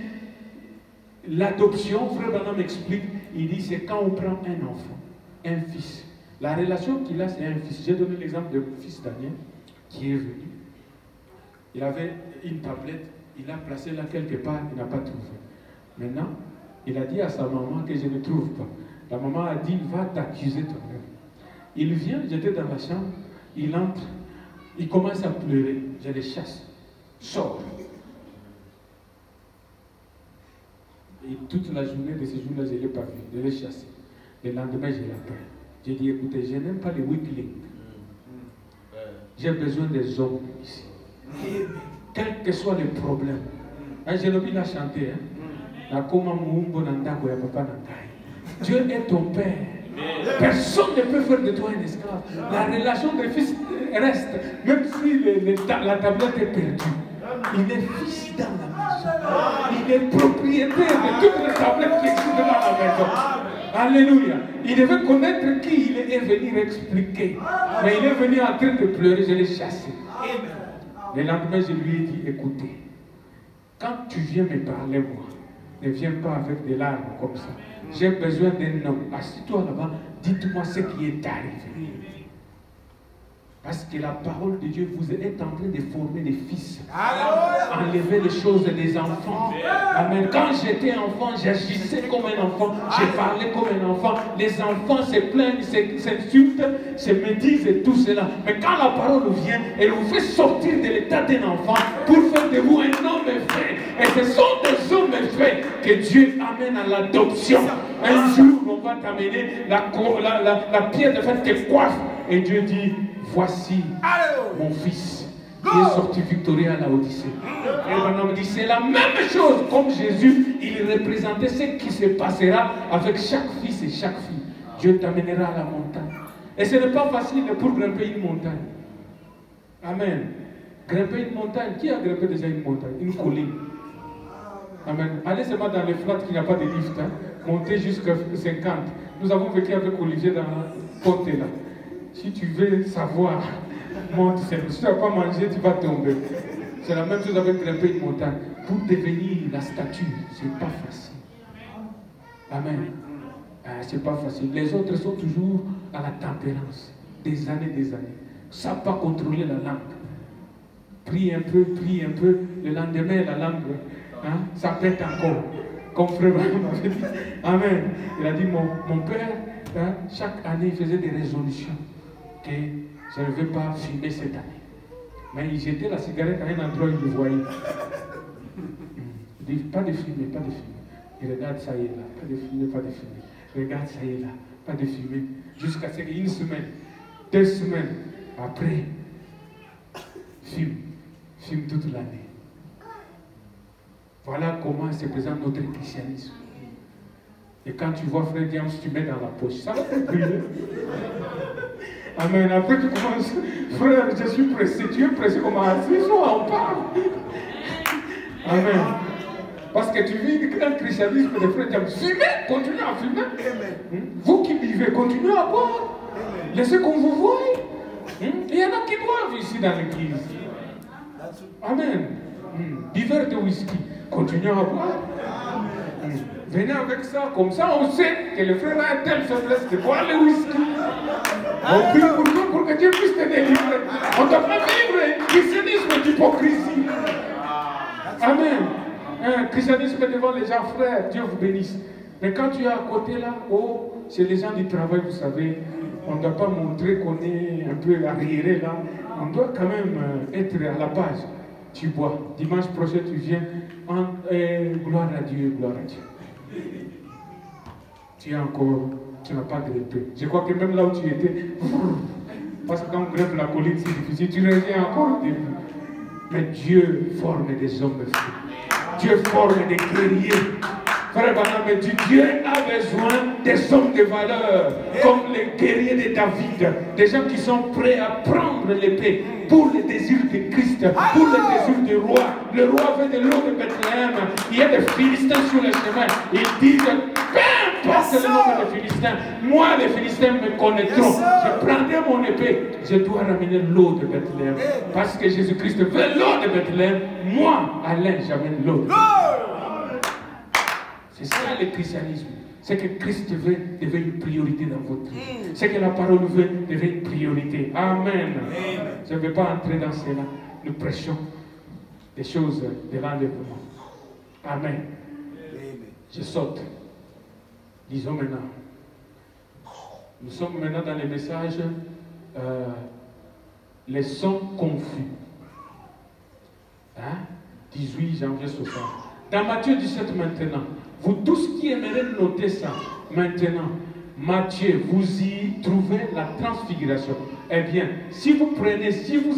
l'adoption, frère Branham m'explique, il dit c'est quand on prend un enfant, un fils. La relation qu'il a, c'est un fils. J'ai donné l'exemple de mon fils Daniel, qui est venu. Il avait une tablette, il l'a placée là quelque part, il n'a pas trouvé. Maintenant, il a dit à sa maman que je ne trouve pas. La maman a dit, va t'accuser toi-même. Il vient, j'étais dans la chambre, il entre, il commence à pleurer. Je le chasse. Sors. Et toute la journée de ce jour-là, je ne l'ai pas vu. Je l'ai chassé. Le lendemain, je l'appelle. J'ai dit, écoutez, je n'aime pas les weaklings. J'ai besoin des hommes ici. Quel que soit le problème. Jérémie l'a chanté. Dieu est ton Père. Personne ne peut faire de toi un esclave. La relation de fils reste. Même si la tablette est perdue. Il est fils dans la maison. Il est propriétaire de toutes les tablettes qui existent dans la maison. Alléluia. Il devait connaître qui il est et venir expliquer. Mais il est venu en train de pleurer, je l'ai chassé. Le lendemain, je lui ai dit, écoutez, quand tu viens me parler, moi, ne viens pas avec des larmes comme ça. J'ai besoin d'un homme. Assis-toi là-bas, dites-moi ce qui est arrivé. Parce que la parole de Dieu vous est en train de former des fils. Enlever les choses des enfants. Amen. Quand j'étais enfant, j'agissais comme un enfant. Je parlais comme un enfant. Les enfants se plaignent, s'insultent, se médisent et tout cela. Mais quand la parole vient, elle vous fait sortir de l'état d'un enfant pour faire de vous un homme fait. Et ce sont des hommes faits que Dieu amène à l'adoption. Un jour, on va t'amener la pierre de fait te coiffe. Et Dieu dit, voici mon fils qui est sorti victorieux à la Odyssée. Et on dit, c'est la même chose. Comme Jésus, il représentait ce qui se passera avec chaque fils et chaque fille. Dieu t'amènera à la montagne. Et ce n'est pas facile pour grimper une montagne. Amen. Grimper une montagne. Qui a grimpé déjà une montagne? Une colline. Amen. Allez seulement dans les flats qui n'y a pas de lift. Hein. Montez jusqu'à 50. Nous avons vécu avec Olivier dans la porte là. Si tu veux savoir, monte. Si tu n'as pas mangé, tu vas tomber. C'est la même chose avec grimper une montagne. Pour devenir la statue, ce n'est pas facile. Amen. C'est pas facile. Les autres sont toujours à la tempérance. Des années. Ils ne savent pas contrôler la langue. Prie un peu. Le lendemain, la langue, hein, ça pète encore. Comme frère m'avait dit. Amen. Il a dit, mon père, hein, chaque année, il faisait des résolutions. Que je ne vais pas fumer cette année. Mais il jetait la cigarette à un endroit où il le voyait. Il dit, pas de fumer. Il regarde, ça y est là. Pas de fumer. Regarde, ça y est là. Pas de fumer. Jusqu'à ce qu'une semaine, 2 semaines, après, fume toute l'année. Voilà comment se présente notre christianisme. Et quand tu vois frère Diams, tu mets dans la poche. Ça va te brûler. Amen. Après tu commences, frère, je suis pressé. Tu es pressé comme un on parle. Amen. Parce que tu vis un christianisme de frère Diams. Fumez, continuez à fumer. Vous qui vivez, continuez à boire. Laissez qu'on vous voie. Il y en a qui boivent ici dans l'église. Amen. Buveur de whisky, continuez à boire. Venez avec ça, comme ça on sait que le frère a une telle faiblesse de boire le whisky. On prie pour nous, pour que Dieu puisse te délivrer. On ne doit pas vivre un christianisme d'hypocrisie. Amen. Un christianisme devant les gens, frères, Dieu vous bénisse. Mais quand tu es à côté là, oh, c'est les gens du travail, vous savez. On ne doit pas montrer qu'on est un peu arriéré là. On doit quand même être à la base. Tu bois. Dimanche prochain, tu viens. Gloire à Dieu, gloire à Dieu. Tu n'as pas grimpé. Je crois que même là où tu étais, parce que quand on grimpe la colline, c'est difficile. Tu reviens encore au début. Mais Dieu forme des hommes frères. Dieu forme des guerriers. Frère Branham me dit, Dieu a besoin des hommes de valeur, comme les guerriers de David, des gens qui sont prêts à prendre l'épée pour les désirs de Christ, pour les désirs du roi. Le roi veut de l'eau de Bethléem. Il y a des Philistins sur le chemin. Ils disent, peu importe le nom des Philistins, moi les Philistins me connaîtront. Je prendrai mon épée, je dois ramener l'eau de Bethléem. Parce que Jésus-Christ veut l'eau de Bethléem. Moi, Alain, j'amène l'eau de Bethléem. C'est ça le christianisme. C'est que Christ devait une priorité dans votre vie. C'est que la parole devait une priorité. Amen. Je ne vais pas entrer dans cela. Nous prêchons des choses de l'enlèvement. Amen. Je saute. Disons maintenant. Nous sommes maintenant dans les messages les sons confus. Hein? 18 janvier 60. Dans Matthieu 17 maintenant. Vous tous qui aimeriez noter ça, maintenant, Matthieu, vous y trouvez la transfiguration. Eh bien, si vous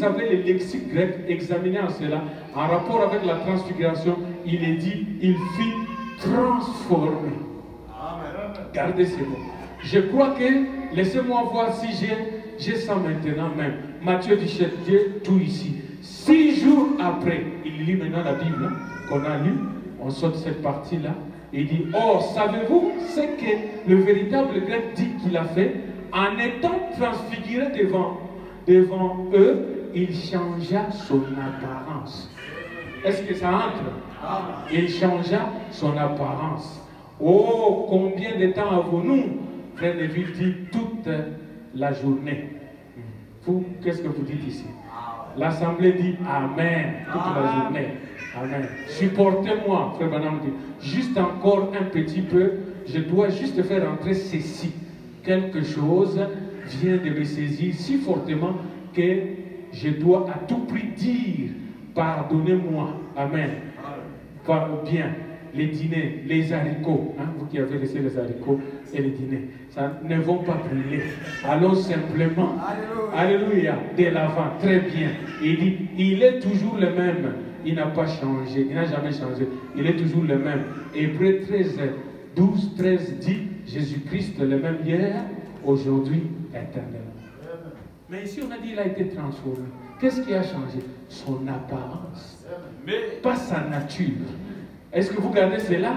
avez le lexique grec, examinez en cela, en rapport avec la transfiguration, il est dit, il fit transformer. Gardez ces mots. Je crois que, laissez-moi voir si j'ai ça maintenant même. Matthieu 17, j'ai tout ici. 6 jours après, il lit maintenant la Bible qu'on a lue, on saute cette partie-là. Il dit, or, savez-vous ce que le véritable grec dit qu'il a fait? En étant transfiguré devant eux, il changea son apparence. Est-ce que ça entre? Il changea son apparence. Oh, combien de temps avons-nous? Frère Neville dit, toute la journée. Vous, qu'est-ce que vous dites ici? L'assemblée dit Amen toute la journée. Amen. Supportez-moi, frère Branham dit, juste encore un petit peu, je dois juste faire entrer ceci. Quelque chose vient de me saisir si fortement que je dois à tout prix dire, pardonnez-moi. Amen. Bien, les dîners, les haricots, hein, vous qui avez laissé les haricots et les dîners, ça ne vont pas brûler. Allons simplement, alléluia, de l'avant, très bien. Il dit, il est toujours le même. Il n'a pas changé, il n'a jamais changé. Il est toujours le même. Hébreux 13, 12, 13 dit, Jésus-Christ le même hier, aujourd'hui, éternellement. Mais ici, on a dit qu'il a été transformé. Qu'est-ce qui a changé? Son apparence, pas sa nature. Est-ce que vous regardez cela?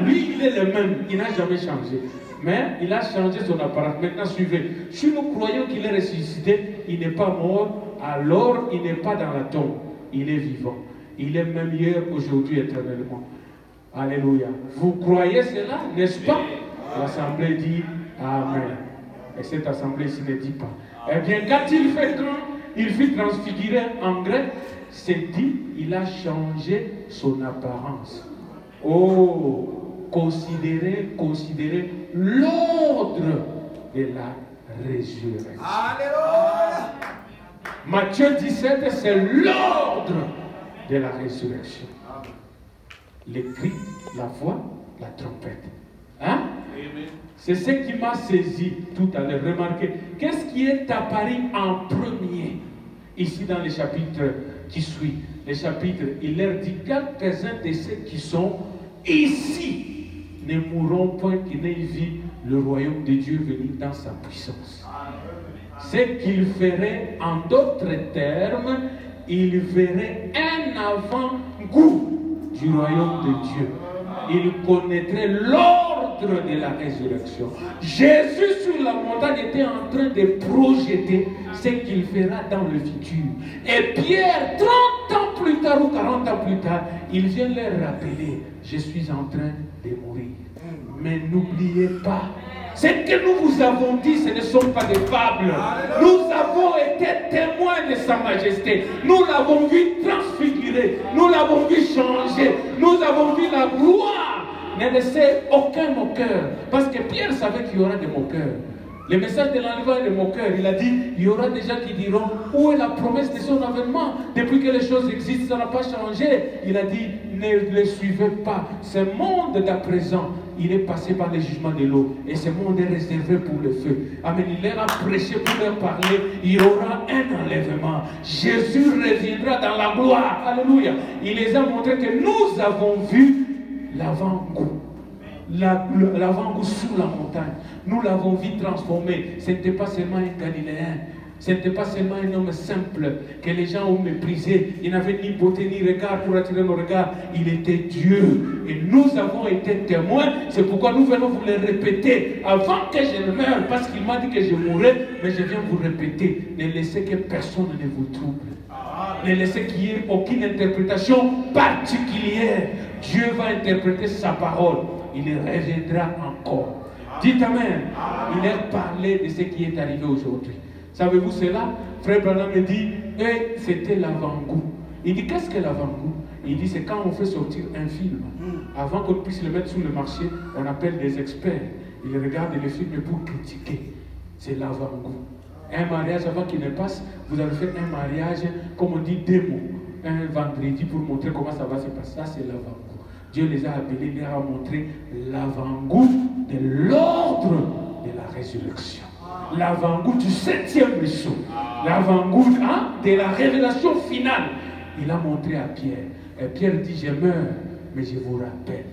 Lui, il est le même, il n'a jamais changé. Mais il a changé son apparence. Maintenant, suivez. Si nous croyons qu'il est ressuscité, il n'est pas mort, alors il n'est pas dans la tombe. Il est vivant. Il est même hier, aujourd'hui, éternellement. Alléluia. Vous croyez cela, n'est-ce pas? L'assemblée dit Amen. Et cette assemblée ici ne dit pas. Eh bien, quand il fut transfiguré en grec, c'est dit, il a changé son apparence. Oh, considérez l'ordre de la résurrection. Alléluia. Matthieu 17, c'est l'ordre de la résurrection. Les cris, la voix, la trompette. Hein? C'est ce qui m'a saisi tout à l'heure. Remarquez, qu'est-ce qui est apparu en premier ici dans les chapitres qui suivent? Les chapitres, il leur dit quelques-uns de ceux qui sont ici ne mourront point, qui n'aient vu le royaume de Dieu venir dans sa puissance. Ce qu'il ferait, en d'autres termes, il verrait un avant-goût du royaume de Dieu. Il connaîtrait l'ordre de la résurrection. Jésus sur la montagne était en train de projeter ce qu'il fera dans le futur. Et Pierre, 30 ans plus tard ou 40 ans plus tard, il vient leur rappeler, je suis en train de mourir. Mais n'oubliez pas, ce que nous vous avons dit, ce ne sont pas des fables. Nous avons été témoins de sa majesté. Nous l'avons vu transfigurer. Nous l'avons vu changer. Nous avons vu la gloire. Ne laissez aucun moqueur. Parce que Pierre savait qu'il y aura des moqueurs. Le message de l'enlèvement est le moqueur. Il a dit, il y aura des gens qui diront, où est la promesse de son avènement? Depuis que les choses existent, ça n'a pas changé. Il a dit, ne les suivez pas. Ce monde d'à présent, il est passé par le jugement de l'eau. Et ce monde est réservé pour le feu. Amen. Il leur a prêché pour leur parler. Il y aura un enlèvement. Jésus reviendra dans la gloire. Alléluia. Il les a montré que nous avons vu l'avant-goût. L'avant-goût sous la montagne. Nous l'avons vu transformé. Ce n'était pas seulement un Galiléen. Ce n'était pas seulement un homme simple que les gens ont méprisé. Il n'avait ni beauté ni regard pour attirer nos regards. Il était Dieu. Et nous avons été témoins. C'est pourquoi nous venons vous le répéter avant que je ne meure. Parce qu'il m'a dit que je mourrais. Mais je viens vous répéter. Ne laissez que personne ne vous trouble. Ne laissez qu'il n'y ait aucune interprétation particulière. Dieu va interpréter sa parole. Il reviendra encore. Dites Amen. Il a parlé de ce qui est arrivé aujourd'hui. Savez-vous cela? Frère Branham me dit, c'était l'avant-goût. Il dit, qu'est-ce que l'avant-goût? Il dit, c'est quand on fait sortir un film. Avant qu'on puisse le mettre sur le marché, on appelle des experts. Ils regardent le film pour critiquer. C'est l'avant-goût. Un mariage avant qu'il ne passe, vous avez fait un mariage, comme on dit, démo. Un vendredi pour montrer comment ça va se passer. Ça, c'est l'avant-goût. Dieu les a appelés, il leur a montré l'avant-goût de l'ordre de la résurrection. L'avant-goût du 7e vaisseau. L'avant-goût de la révélation finale. Il a montré à Pierre. Et Pierre dit, je meurs, mais je vous rappelle.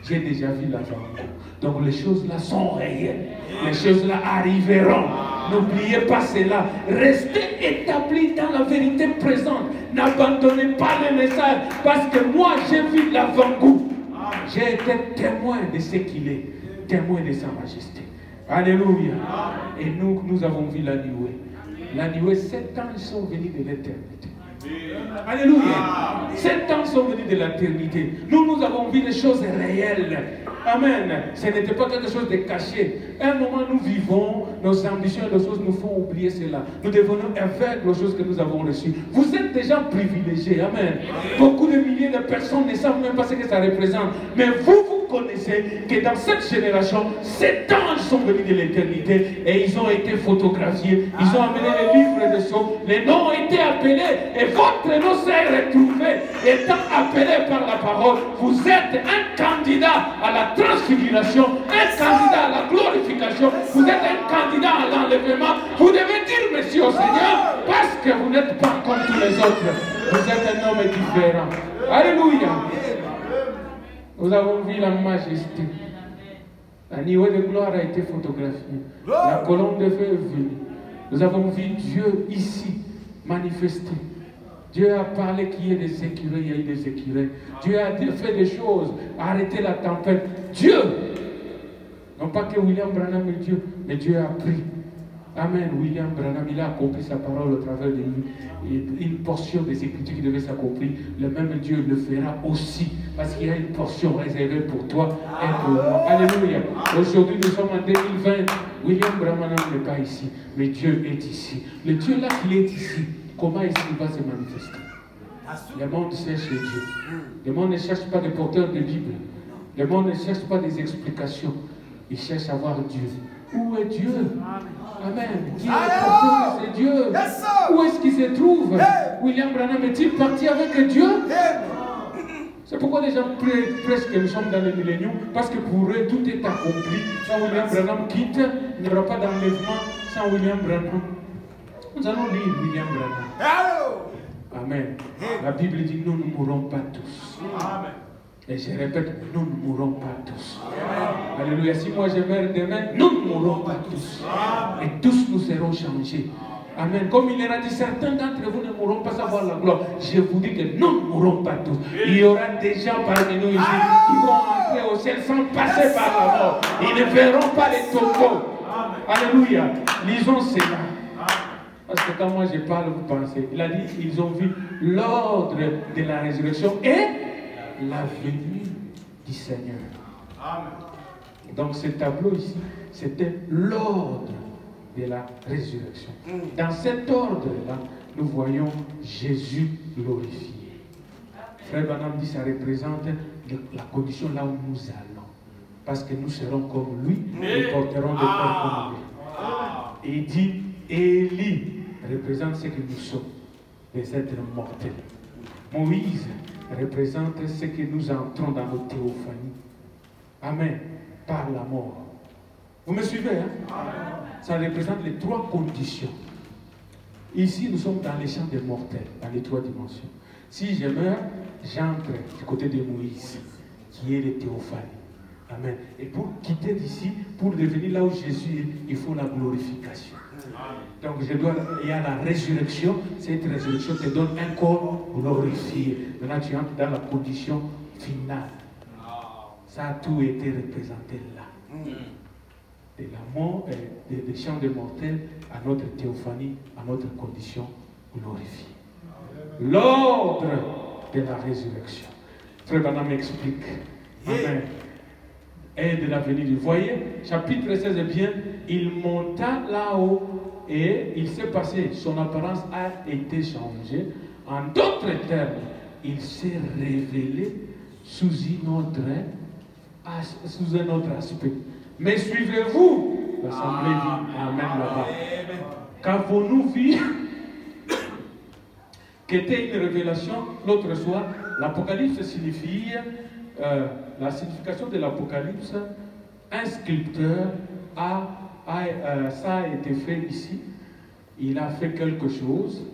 J'ai déjà vu l'avant-goût. Donc les choses là sont réelles. Les choses là arriveront. N'oubliez pas cela. Restez établis dans la vérité présente. N'abandonnez pas le message. Parce que moi, j'ai vu l'avant-goût. J'ai été témoin de ce qu'il est. Témoin de sa majesté. Alléluia. Et nous avons vu la nuée. La nuée, 7 ans sont venus de l'éternité. Alléluia. 7 ans sont venus de l'éternité. Nous avons vu des choses réelles. Amen. Ce n'était pas quelque chose de caché. À un moment, nous vivons, nos ambitions et nos choses nous font oublier cela. Nous devenons aveugles aux choses que nous avons reçues. Vous êtes des gens privilégiés. Amen. Beaucoup de milliers de personnes ne savent même pas ce que ça représente. Mais vous connaissez que dans cette génération, 7 anges sont venus de l'éternité et ils ont été photographiés. Ils ont amené les livres de sceaux. Les noms ont été appelés et votre nom s'est retrouvé. Étant appelé par la parole, vous êtes un candidat à la transfiguration, un candidat à la glorification, vous êtes un candidat à l'enlèvement. Vous devez dire merci au Seigneur parce que vous n'êtes pas comme tous les autres. Vous êtes un homme différent. Alléluia. Nous avons vu la majesté. La nuée de gloire a été photographiée. La colonne de feu est venue. Nous avons vu Dieu ici manifester. Dieu a parlé qu'il y ait des écureuils, il y a eu des écureuils. Dieu a fait des choses, a arrêté la tempête. Dieu! Non pas que William Branham est Dieu, mais Dieu a pris. Amen. William Branham, il a accompli sa parole au travers d'une portion des Écritures qui devait s'accomplir. Le même Dieu le fera aussi, parce qu'il y a une portion réservée pour toi et pour moi. Alléluia. Aujourd'hui, nous sommes en 2020. William Branham n'est pas ici, mais Dieu est ici. Le Dieu là qui est ici, comment est-ce qu'il va se manifester? Le monde cherche Dieu. Le monde ne cherche pas des porteurs de Bible. Le monde ne cherche pas des explications. Il cherche à voir Dieu. Où est Dieu? Amen. Qui est le porteur de ce Dieu? Où est-ce qu'il se trouve? William Branham est-il parti avec Dieu? C'est pourquoi les gens presque nous sommes dans le millénium, parce que pour eux tout est accompli. Quand William Branham quitte, il n'y aura pas d'enlèvement sans William Branham. Nous allons lire William Branham. Amen. La Bible dit nous ne mourrons pas tous. Amen. Et je répète, nous ne mourrons pas tous. Amen. Alléluia. Si moi je meurs demain, nous ne mourrons pas tous. Amen. Et tous nous serons changés. Amen. Comme il a dit, certains d'entre vous ne mourront pas savoir la gloire. Je vous dis que nous ne mourrons pas tous. Il y aura des gens parmi nous ici qui vont entrer au ciel sans passer par la mort. Ils ne verront pas les tombeaux. Alléluia. Lisons cela. Parce que quand moi je parle, vous pensez. Il a dit, ils ont vu l'ordre de la résurrection et la venue du Seigneur. Amen. Donc ce tableau ici, c'était l'ordre de la résurrection. Dans cet ordre-là, nous voyons Jésus glorifié. Frère Branham dit, ça représente la condition là où nous allons. Parce que nous serons comme lui, nous porterons des corps comme lui. Et il dit, Élie représente ce que nous sommes, des êtres mortels. Moïse représente ce que nous entrons dans nos théophanies. Amen. Par la mort. Vous me suivez, hein? Ça représente les trois conditions. Ici, nous sommes dans les champs des mortels, dans les trois dimensions. Si je meurs, j'entre du côté de Moïse, qui est les théophanies. Amen. Et pour quitter d'ici, pour devenir là où Jésus est, il faut la glorification. Donc il y a la résurrection. Cette résurrection te donne un corps glorifié. Maintenant tu entres dans la condition finale. Ça a tout été représenté là. De la mort, des champs de mortels à notre théophanie, à notre condition glorifiée. L'ordre de la résurrection. Frère Branham explique. Amen. Et de la venue. Vous voyez, chapitre 16 est bien, il monta là-haut et il s'est passé, son apparence a été changée. En d'autres termes, il s'est révélé sous un autre aspect. Mais suivez-vous, l'assemblée dit Amen là-bas. Qu'avons-nous vu qu'était une révélation l'autre soir? L'Apocalypse signifie, la signification de l'Apocalypse, un sculpteur ça a été fait ici. Il a fait quelque chose,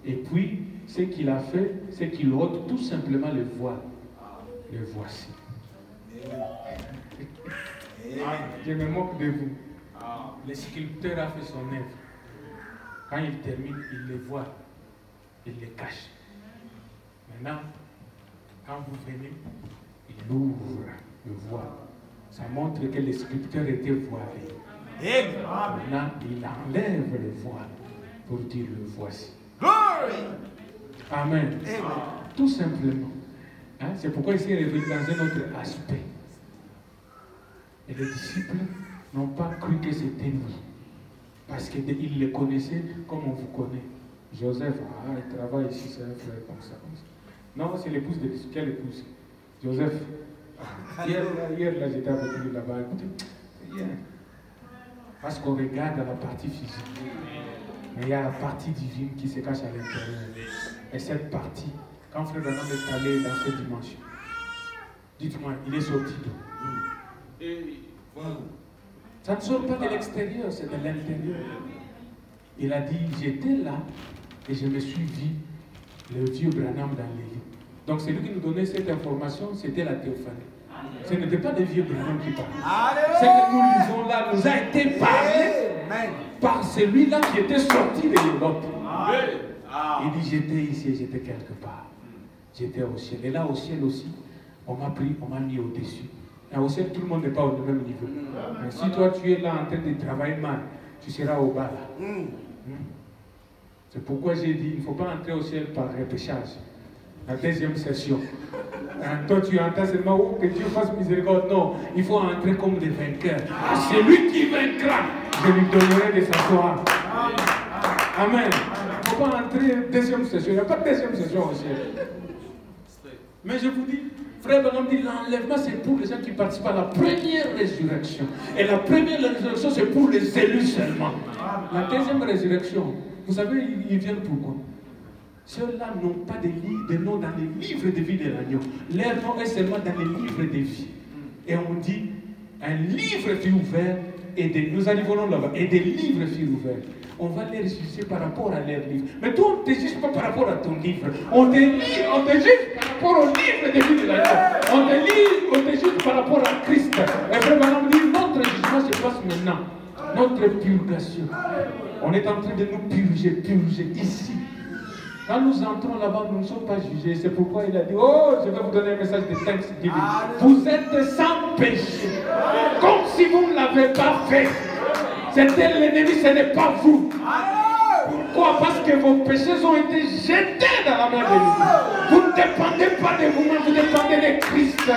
et puis ce qu'il a fait, c'est qu'il ôte tout simplement le voile. Le voici. Je me moque de vous. Le sculpteur a fait son œuvre. Quand il termine, il le voit. Il le cache. Maintenant, quand vous venez, il ouvre le voile. Ça montre que le sculpteur était voilé. Maintenant, il enlève le voile pour dire le voici. Amen. Tout simplement. Hein? C'est pourquoi il s'est révélé dans un autre aspect. Et les disciples n'ont pas cru que c'était lui. Parce qu'ils le connaissaient comme on vous connaît. Joseph, il travaille ici, c'est un frère comme ça. Non, c'est l'épouse de Christ. Quelle épouse? Joseph. Hier là, j'étais avec lui là-bas. Écoutez, hier. Parce qu'on regarde à la partie physique. Mais il y a la partie divine qui se cache à l'intérieur. Et cette partie, quand Frère Branham est allé dans cette dimension, dites-moi, il est sorti d'où? Ça ne sort pas de l'extérieur, c'est de l'intérieur. Il a dit, j'étais là et je me suis vu le vieux Branham dans les lits. Donc celui qui nous donnait cette information, c'était la théophanie. Ce n'était pas des vieux Branham qui parlaient. Ce que nous lisons là nous a été parlé par celui-là qui était sorti de l'Europe. Il dit, j'étais ici, j'étais quelque part. J'étais au ciel. Et là, au ciel aussi, on m'a pris, on m'a mis au-dessus. Et au ciel, tout le monde n'est pas au même niveau. Mais si toi, tu es là en train de travailler mal, tu seras au bas là. C'est pourquoi j'ai dit, il ne faut pas entrer au ciel par repêchage. La deuxième session. Toi, tu entends seulement, oh, que Dieu fasse miséricorde. Non, il faut entrer comme des vainqueurs. C'est lui qui vaincra. Je lui donnerai de s'asseoir. Amen. Il ne faut pas entrer deuxième session. Il n'y a pas de deuxième session au ciel. Mais je vous dis, frère Branham dit, l'enlèvement c'est pour les gens qui participent à la première résurrection. Et la première résurrection c'est pour les élus seulement. La deuxième résurrection, vous savez, ils viennent pourquoi? Ceux-là n'ont pas de nom dans les livres de vie de l'agneau. Leur nom est seulement dans les livres de vie. Et on dit, un livre fut ouvert, et nous arriverons là-bas, et des livres furent ouverts. On va les juger par rapport à leur livre. Mais toi, on ne te juge pas par rapport à ton livre. On te juge par rapport au livre de vie de l'agneau. On te juge par rapport à Christ. Et vraiment, on dit, notre jugement se passe maintenant. Notre purgation. On est en train de nous purger ici. Quand nous entrons là-bas, nous ne sommes pas jugés. C'est pourquoi il a dit, oh, je vais vous donner un message de Thanksgiving. Vous êtes sans péché. Comme si vous ne l'avez pas fait. C'était l'ennemi, ce n'est pas vous. Pourquoi? Parce que vos péchés ont été jetés dans la main de Dieu. Vous ne dépendez pas de vous-même, vous dépendez de Christ.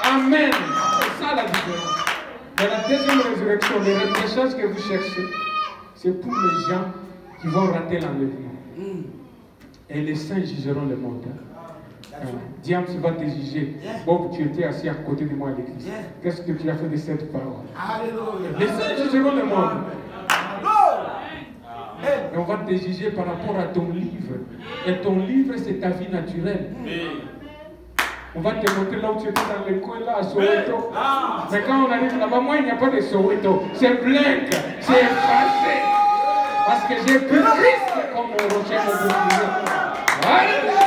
Amen. C'est ça la différence. Dans la deuxième résurrection, le repêchage que vous cherchez, c'est pour les gens qui vont rater l'enlèvement. Et les saints jugeront le monde. Diams va te juger. Bob, tu étais assis à côté de moi à l'église. Qu'est-ce que tu as fait de cette parole? Les saints jugeront le monde. Et on va te juger par rapport à ton livre. Et ton livre, c'est ta vie naturelle. On va te montrer là où tu étais dans le coin, là, à Soweto. Mais quand on arrive là-bas, moi, il n'y a pas de Soweto. C'est blanc, c'est effacé. Parce que j'ai plus Christ comme mon rocher, mon bouclier. Alléluia.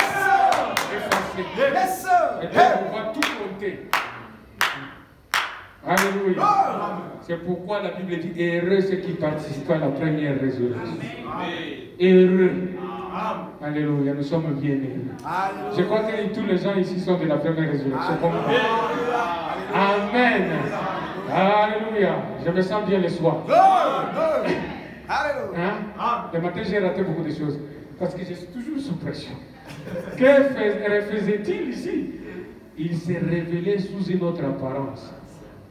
Et donc, on va tout compter. Alléluia. C'est pourquoi la Bible dit, heureux ceux qui participent à la première résurrection. Heureux. Alléluia, nous sommes bien heureux. Je crois que tous les gens ici sont de la première résurrection. Amen. Alléluia. Je me sens bien le soir. Hein? Le matin, j'ai raté beaucoup de choses. Parce que je suis toujours sous pression. Que faisait-il ici? Il s'est révélé sous une autre apparence.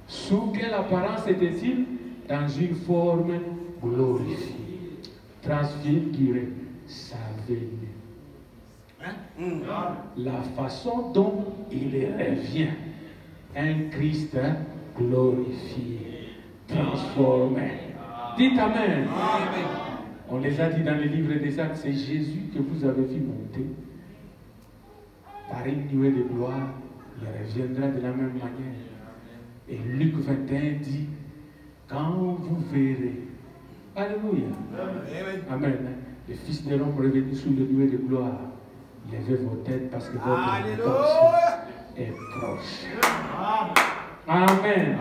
Sous quelle apparence était-il? Dans une forme glorifiée, transfigurée, sa venue. La façon dont il revient, un Christ glorifié, transformé. Dites Amen. On les a dit dans les livres des Actes, c'est Jésus que vous avez vu monter. Par une nuée de gloire, il reviendra de la même manière. Et Luc 21 dit, quand vous verrez, alléluia, amen, le Fils de l'homme revenu sous le nuée de gloire, levez vos têtes parce que votre rédemption est proche. Amen.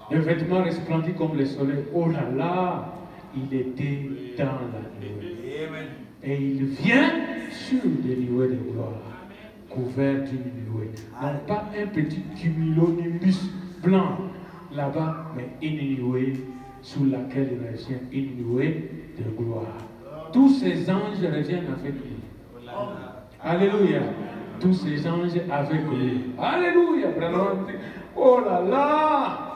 Le vêtement resplendit comme le soleil. Oh là là, il était dans la nuée. Et il vient sur des nuées de gloire, couvert d'une nuée. Non pas un petit cumulonimbus blanc là-bas, mais une nuée sous laquelle il revient, une nuée de gloire. Tous ces anges reviennent avec lui. Alléluia. Tous ces anges avec lui. Alléluia. Oh là là.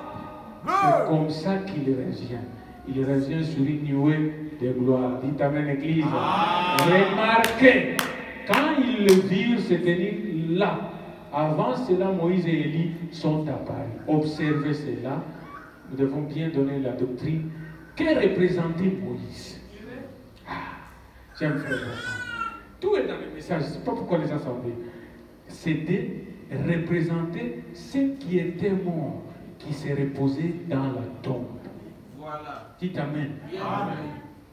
C'est comme ça qu'il revient. Il revient sur une nuée de gloire. Dites Amen, Église. Remarquez, quand ils le virent se tenir là, avant cela, Moïse et Élie sont apparus. Observez cela. Nous devons bien donner la doctrine. Qu'est représenté Moïse? J'aime faire ça. Tout est dans le message. Je ne sais pas pourquoi les assemblées. C'était représenter ceux qui étaient morts, qui s'est reposé dans la tombe. Voilà. Dites Amen. Amen.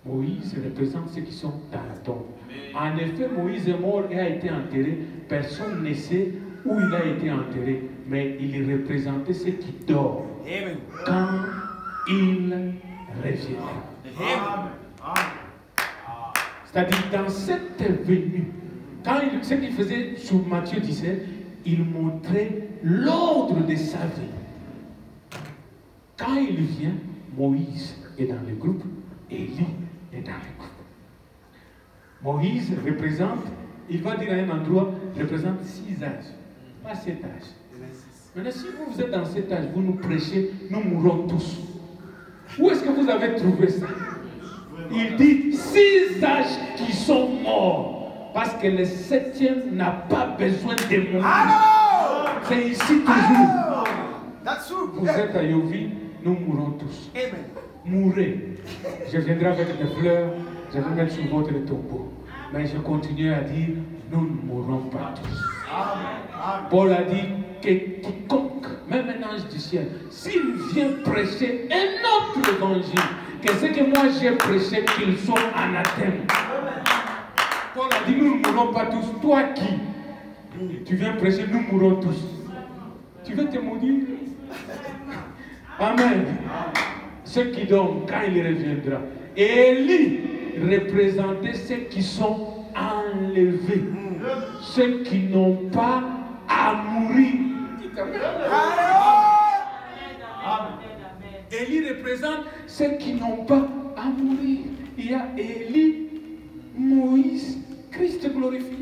Moïse représente ceux qui sont dans la tombe. En effet, Moïse est mort et a été enterré. Personne ne sait où il a été enterré, mais il représentait ceux qui dorment quand il reviendra. C'est-à-dire, dans cette venue, ce qu'il faisait sur Matthieu 17, il montrait l'ordre de sa vie. Quand il vient, Moïse est dans le groupe, Élie est dans le groupe. Moïse représente, il va dire à un endroit, représente 6 âges, pas 7 âges. Maintenant, si vous êtes dans cet âge, vous nous prêchez, nous mourrons tous. Où est-ce que vous avez trouvé ça? Il dit 6 âges qui sont morts. Parce que le 7e n'a pas besoin de mourir. C'est ici toujours. Vous êtes à Yovi, nous mourrons tous. Mourrez. Je viendrai avec des fleurs, je vais mettre sur votre tombeau. Mais je continue à dire, nous ne mourrons pas tous. Paul a dit que quiconque, même un ange du ciel, s'il vient prêcher un autre évangile, que ce que moi j'ai prêché, qu'il soit anathème. Paul a dit, nous ne mourrons pas tous. Toi qui? Tu viens prêcher, nous mourrons tous. Tu veux te maudire? Amen. Ceux qui dorment, quand il reviendra. Et Élie représentait ceux qui sont enlevés. Ceux qui n'ont pas à mourir. Élie représente ceux qui n'ont pas à mourir. Il y a Élie, Moïse, Christ glorifié.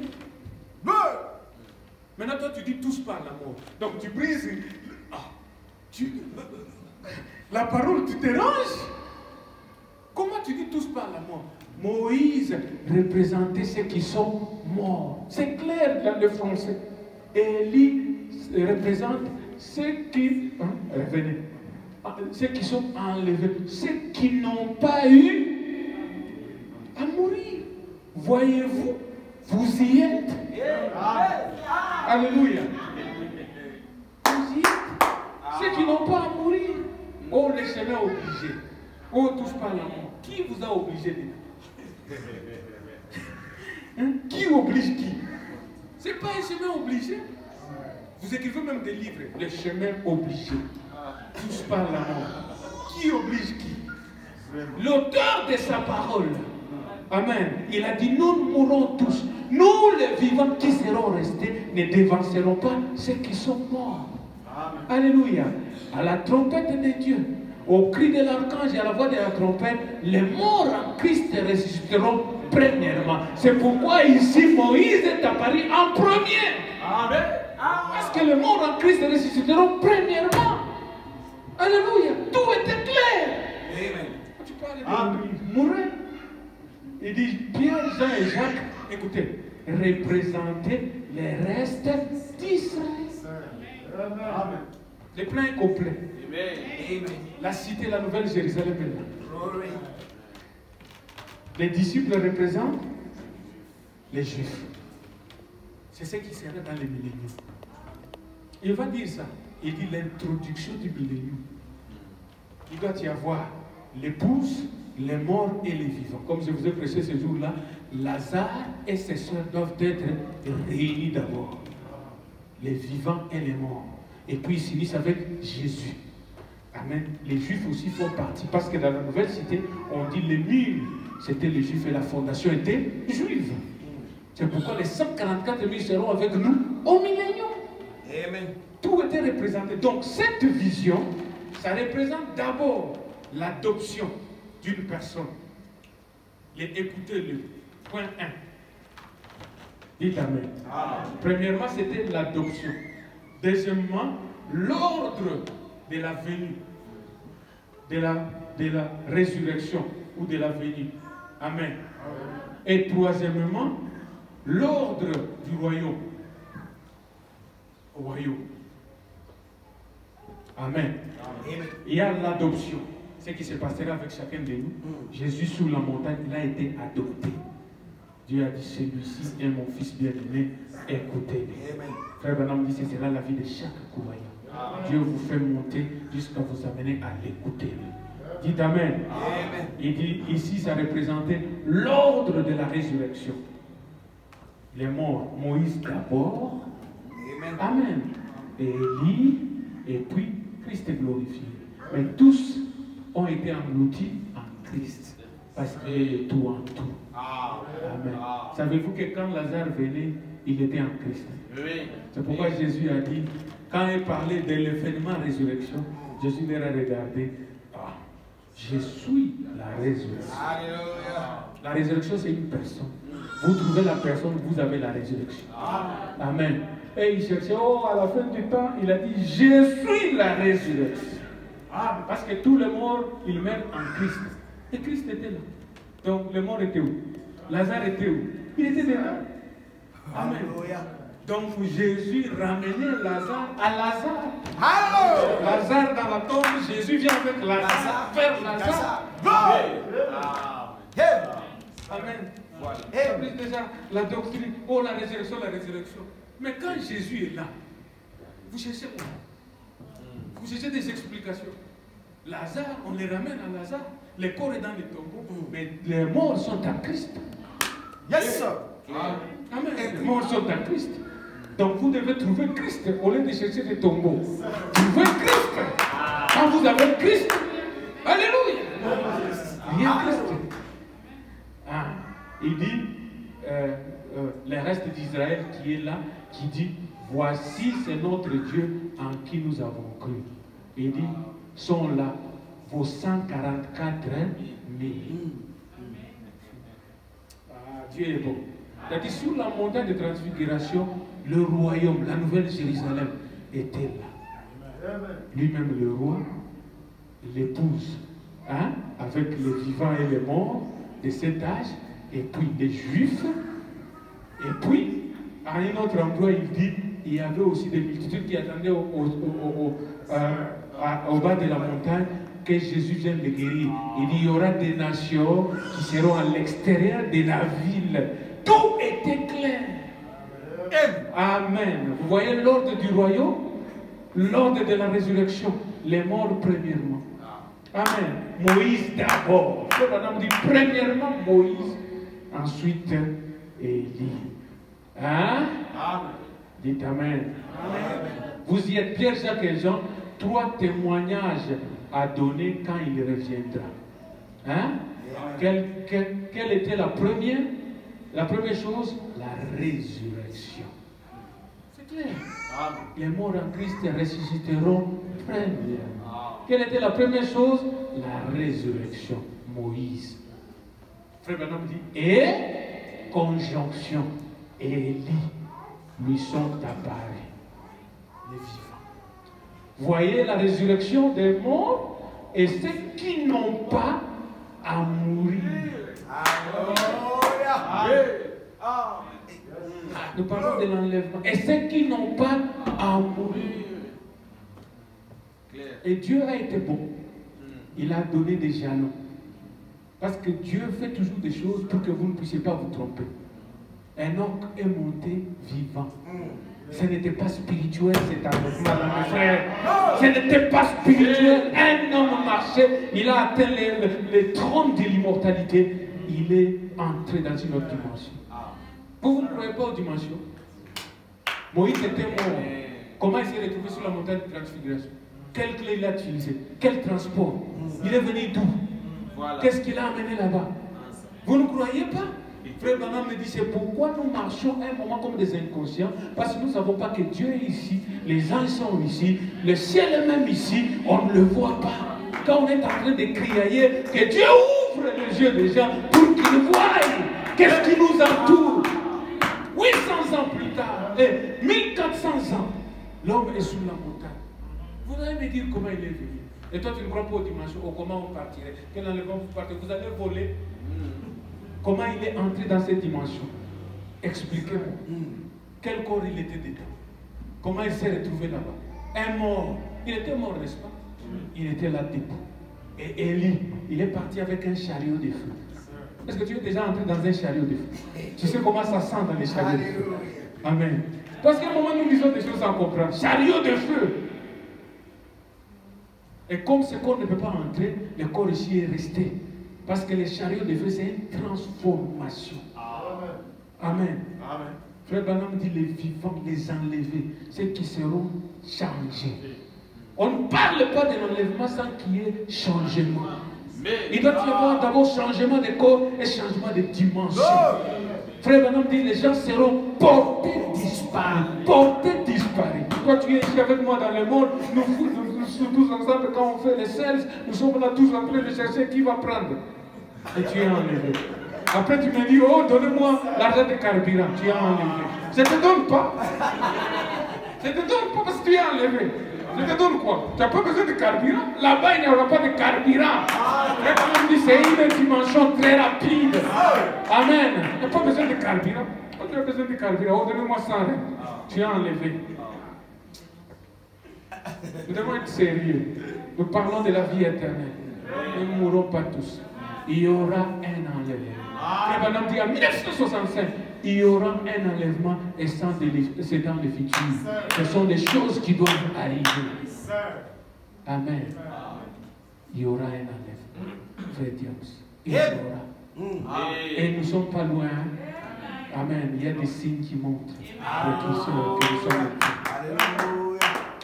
Maintenant, toi, tu dis tous par la mort. Donc, tu brises. La parole, tu te ranges. Comment tu dis tous par la mort? Moïse représentait ceux qui sont morts. C'est clair dans le français. Élie représente ceux qui... revenez. Ceux qui sont enlevés. Ceux qui n'ont pas eu à mourir. Voyez-vous, vous y êtes. Alléluia. Vous y êtes. Ceux qui n'ont pas à mourir. Oh, les chemins obligés. Oh, tous par la mort. Qui vous a obligé de... Qui oblige qui? C'est pas un chemin obligé. Vous écrivez même des livres. Les chemins obligés. Tous par la mort. Qui oblige qui? L'auteur de sa parole. Amen. Il a dit, nous mourrons tous. Nous, les vivants qui serons restés, ne dévancerons pas ceux qui sont morts. Amen. Alléluia. À la trompette de Dieu, au cri de l'archange et à la voix de la trompette, les morts en Christ ressusciteront premièrement. C'est pourquoi ici, Moïse est apparu en premier. Amen. Parce que les morts en Christ ressusciteront premièrement. Alléluia. Tout était clair. Amen. Tu parles de mourir. Il dit, Pierre, Jean et Jacques, écoutez, représentez les restes d'Israël. Amen. Le plan est complet. Amen. La cité, la nouvelle Jérusalem est là. Les disciples représentent les Juifs. C'est ce qui serait dans les milléniums. Il va dire ça. Il dit l'introduction du millénium. Il doit y avoir l'épouse, les morts et les vivants. Comme je vous ai prêché ce jour-là, Lazare et ses soeurs doivent être réunis d'abord. Les vivants et les morts. Et puis ils finissent avec Jésus. Amen. Les Juifs aussi font partie. Parce que dans la nouvelle cité, on dit les murs, c'était les Juifs et la fondation était juive. C'est pourquoi les 144 000 seront avec nous au millénium. Amen. Tout était représenté. Donc cette vision, ça représente d'abord l'adoption d'une personne. Et écoutez-le. Point 1. Dites Amen. Amen. Premièrement, c'était l'adoption. Deuxièmement, l'ordre de la venue, de la résurrection ou de la venue. Amen. Amen. Et troisièmement, l'ordre du royaume. Au royaume. Amen. Amen. Il y a l'adoption. Ce qui se passera avec chacun de nous. Jésus sur la montagne, il a été adopté. Dieu a dit, celui-ci est mon fils bien-aimé, écoutez-le. Frère Branham dit, ce sera la vie de chaque croyant. Dieu vous fait monter jusqu'à vous amener à l'écouter. Dites Amen. Amen. Il dit, ici, ça représentait l'ordre de la résurrection. Les morts, Moïse d'abord, Amen. Élie, et puis Christ est glorifié. Mais tous ont été engloutis en Christ. Parce qu'il est le tout en tout. Amen. Savez-vous que quand Lazare venait, il était en Christ. C'est pourquoi Jésus a dit, quand il parlait de l'événement résurrection, Jésus leur a regardé. Ah, je suis la résurrection. La résurrection, c'est une personne. Vous trouvez la personne, vous avez la résurrection. Amen. Et il cherchait, oh, à la fin du temps, il a dit, je suis la résurrection. Parce que tous les morts, ils meurent en Christ. Et Christ était là. Donc, le mort était où? Lazare était où? Il était là. Amen. Donc, Jésus ramenait Lazare à Lazare. Lazare dans la tombe, Jésus vient avec Lazare vers Lazare. Amen. Déjà, la doctrine, oh, la résurrection, la résurrection. Mais quand Jésus est là, vous cherchez quoi? Vous cherchez des explications. Lazare, on les ramène à Lazare. Le corps est dans les tombeaux, mais les morts sont en Christ. Yes, sir. Amen. Les morts sont en Christ. Donc vous devez trouver Christ au lieu de chercher des tombeaux. Trouvez Christ. Quand vous avez Christ, alléluia. Il y a Christ. Il dit, le reste d'Israël qui est là, qui dit, voici c'est notre Dieu en qui nous avons cru. Il dit, sont là vos 144 000. Dieu est bon. C'est-à-dire, sur la montagne de transfiguration, le royaume, la nouvelle Jérusalem était là. Lui-même le roi, l'épouse, avec les vivants et les morts de cet âge, et puis les juifs, et puis, à un autre endroit, il dit, il y avait aussi des multitudes qui attendaient au bas de la montagne que Jésus vienne les guérir. Il dit, il y aura des nations qui seront à l'extérieur de la ville. Tout était clair. Amen. Vous voyez l'ordre du royaume, l'ordre de la résurrection, les morts premièrement. Amen. Moïse d'abord. On dit premièrement Moïse, ensuite Élie. Hein? Amen. Dites Amen. Amen. Vous y êtes, Pierre, Jacques et Jean, 3 témoignages à donner quand il reviendra. Hein? Quelle était la première? La première chose, la résurrection. C'est clair. Les morts en Christ ressusciteront premièrement. Quelle était la première chose? La résurrection. Moïse. Frère Branham dit, et conjonction. Élie lui sont apparus. Les vivants. Voyez la résurrection des morts et ceux qui n'ont pas à mourir. Nous parlons de l'enlèvement. Et ceux qui n'ont pas à mourir. Et Dieu a été bon. Il a donné des jalons. Parce que Dieu fait toujours des choses pour que vous ne puissiez pas vous tromper. Enoch est monté vivant. Ce n'était pas spirituel cet enlèvement, mes frères. Ce n'était pas spirituel. Un homme marchait, il a atteint les trônes de l'immortalité. Il est entré dans une autre dimension. Vous ne croyez pas aux dimensions? Moïse était mort. Comment il s'est retrouvé sur la montagne de transfiguration? Quelle clé il a utilisé? Quel transport? Il est venu d'où? Qu'est-ce qu'il a amené là-bas? Vous ne croyez pas? Frère Branham me dit, c'est pourquoi nous marchons un moment comme des inconscients, parce que nous ne savons pas que Dieu est ici, les anges sont ici, le ciel est même ici, on ne le voit pas. Quand on est en train de crier, que Dieu ouvre les yeux des gens pour qu'ils voient qu'est-ce qui nous entoure. 800 ans plus tard, et 1400 ans, l'homme est sur la montagne. Vous allez me dire comment il est venu. Et toi, tu ne crois pas aux dimensions, comment on partirait. Quel enlèvement vous partez? Vous allez voler. Comment il est entré dans cette dimension? Expliquez-moi. Quel corps il était dedans? Comment il s'est retrouvé là-bas? Un mort. Il était mort, n'est-ce pas? Il était là debout. Et Élie, il est parti avec un chariot de feu. Est-ce que tu es déjà entré dans un chariot de feu? Tu sais comment ça sent dans les chariots de feu? Amen. Parce qu'à un moment, nous disons des choses sans comprendre. Chariot de feu. Et comme ce corps ne peut pas entrer, le corps ici est resté. Parce que les chariots de feu, c'est une transformation. Amen. Amen. Frère Branham dit les vivants, les enlevés, ceux qui seront changés. On ne parle pas de l'enlèvement sans qu'il y ait changement. Il doit y avoir d'abord changement de corps et changement de dimension. Frère Branham dit les gens seront portés disparus. Portés disparus. Toi tu es ici avec moi dans le monde, nous sommes tous ensemble quand on fait les sales, nous sommes là tous en train de chercher qui va prendre. Et tu es enlevé. Après tu me dis, oh donnez-moi l'argent de carburant, tu es enlevé. Je ne te donne pas. Je ne te donne pas parce que tu es enlevé. Je te donne quoi? Tu n'as pas besoin de carburant. Là-bas, il n'y aura pas de carburant. C'est une dimension très rapide. Amen. Il n'y a pas besoin de carburant. Quand tu as besoin de carburant, oh, donnez-moi ça. Tu es enlevé. Nous devons être sérieux. Nous parlons de la vie éternelle. Nous ne mourrons pas tous. Il y aura un enlèvement. Et maintenant, dit en 1965, il y aura un enlèvement et c'est dans le futur. Ce sont des choses qui doivent arriver. Amen. Il y aura un enlèvement. Frère Diams. Il y aura. Et nous ne sommes pas loin. Amen. Il y a des signes qui montrent que nous sommes.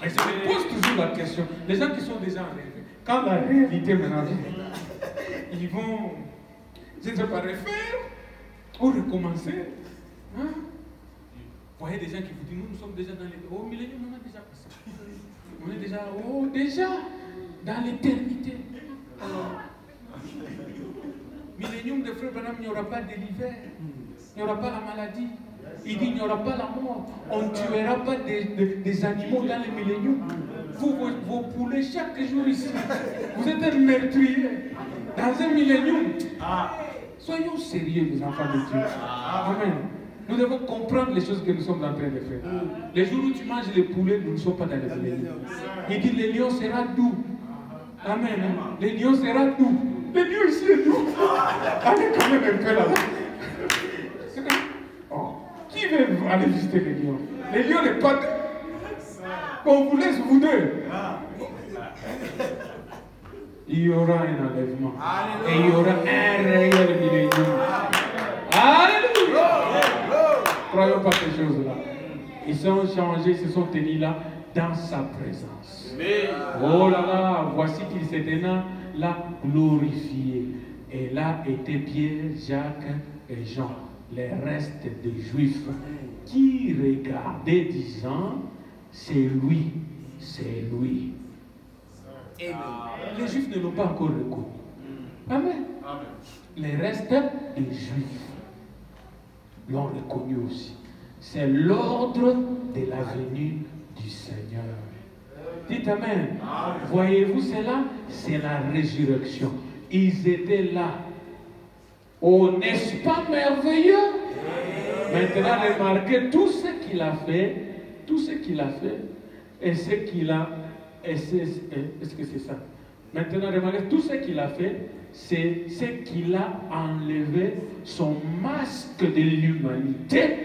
Et ça me pose toujours la question. Les gens qui sont déjà enlevés, quand la réalité maintenant ils vont, je ne sais pas, refaire ou recommencer. Hein? Vous voyez des gens qui vous disent, nous sommes déjà dans les... Oh, millénium, on a déjà passé. On est déjà, oh, déjà dans l'éternité. Millénium de Frère Branham, il n'y aura pas de l'hiver. Il n'y aura pas la maladie. Il dit, il n'y aura pas la mort. On ne tuera pas des animaux dans les milléniums. Vous, vos poulets, chaque jour ici, vous êtes un meurtrier. Dans un millénium. Soyons sérieux, les enfants de Dieu. Amen. Nous devons comprendre les choses que nous sommes en train de faire. Les jours où tu manges les poulets, nous ne sommes pas dans les milléniums. Il dit, le lion sera doux. Amen. Le lion sera doux. Le lion ici est doux. Allez quand même un peu là-bas. Oh. Qui veut aller visiter les lions? Les lions n'est pas doux. On vous laisse vous deux. Il y aura un enlèvement. Et il y aura un réel millénium. Alléluia. Croyons pas ces choses-là. Ils sont changés, ils se sont tenus là dans sa présence. Oh là là, voici qu'il s'était là glorifié. Et là étaient Pierre, Jacques et Jean, les restes des Juifs, qui regardaient disant, c'est lui, c'est lui. Amen. Les Juifs ne l'ont pas encore reconnu. Amen. Amen. Les restes des Juifs l'ont reconnu aussi. C'est l'ordre de la venue du Seigneur. Dites Amen. Voyez-vous cela? C'est la résurrection. Ils étaient là. Oh, n'est-ce pas merveilleux? Maintenant, remarquez tout ce qu'il a fait, tout ce qu'il a fait, et ce qu'il a, est-ce que c'est ça? Maintenant, remarquez, tout ce qu'il a fait, c'est ce qu'il a enlevé son masque de l'humanité.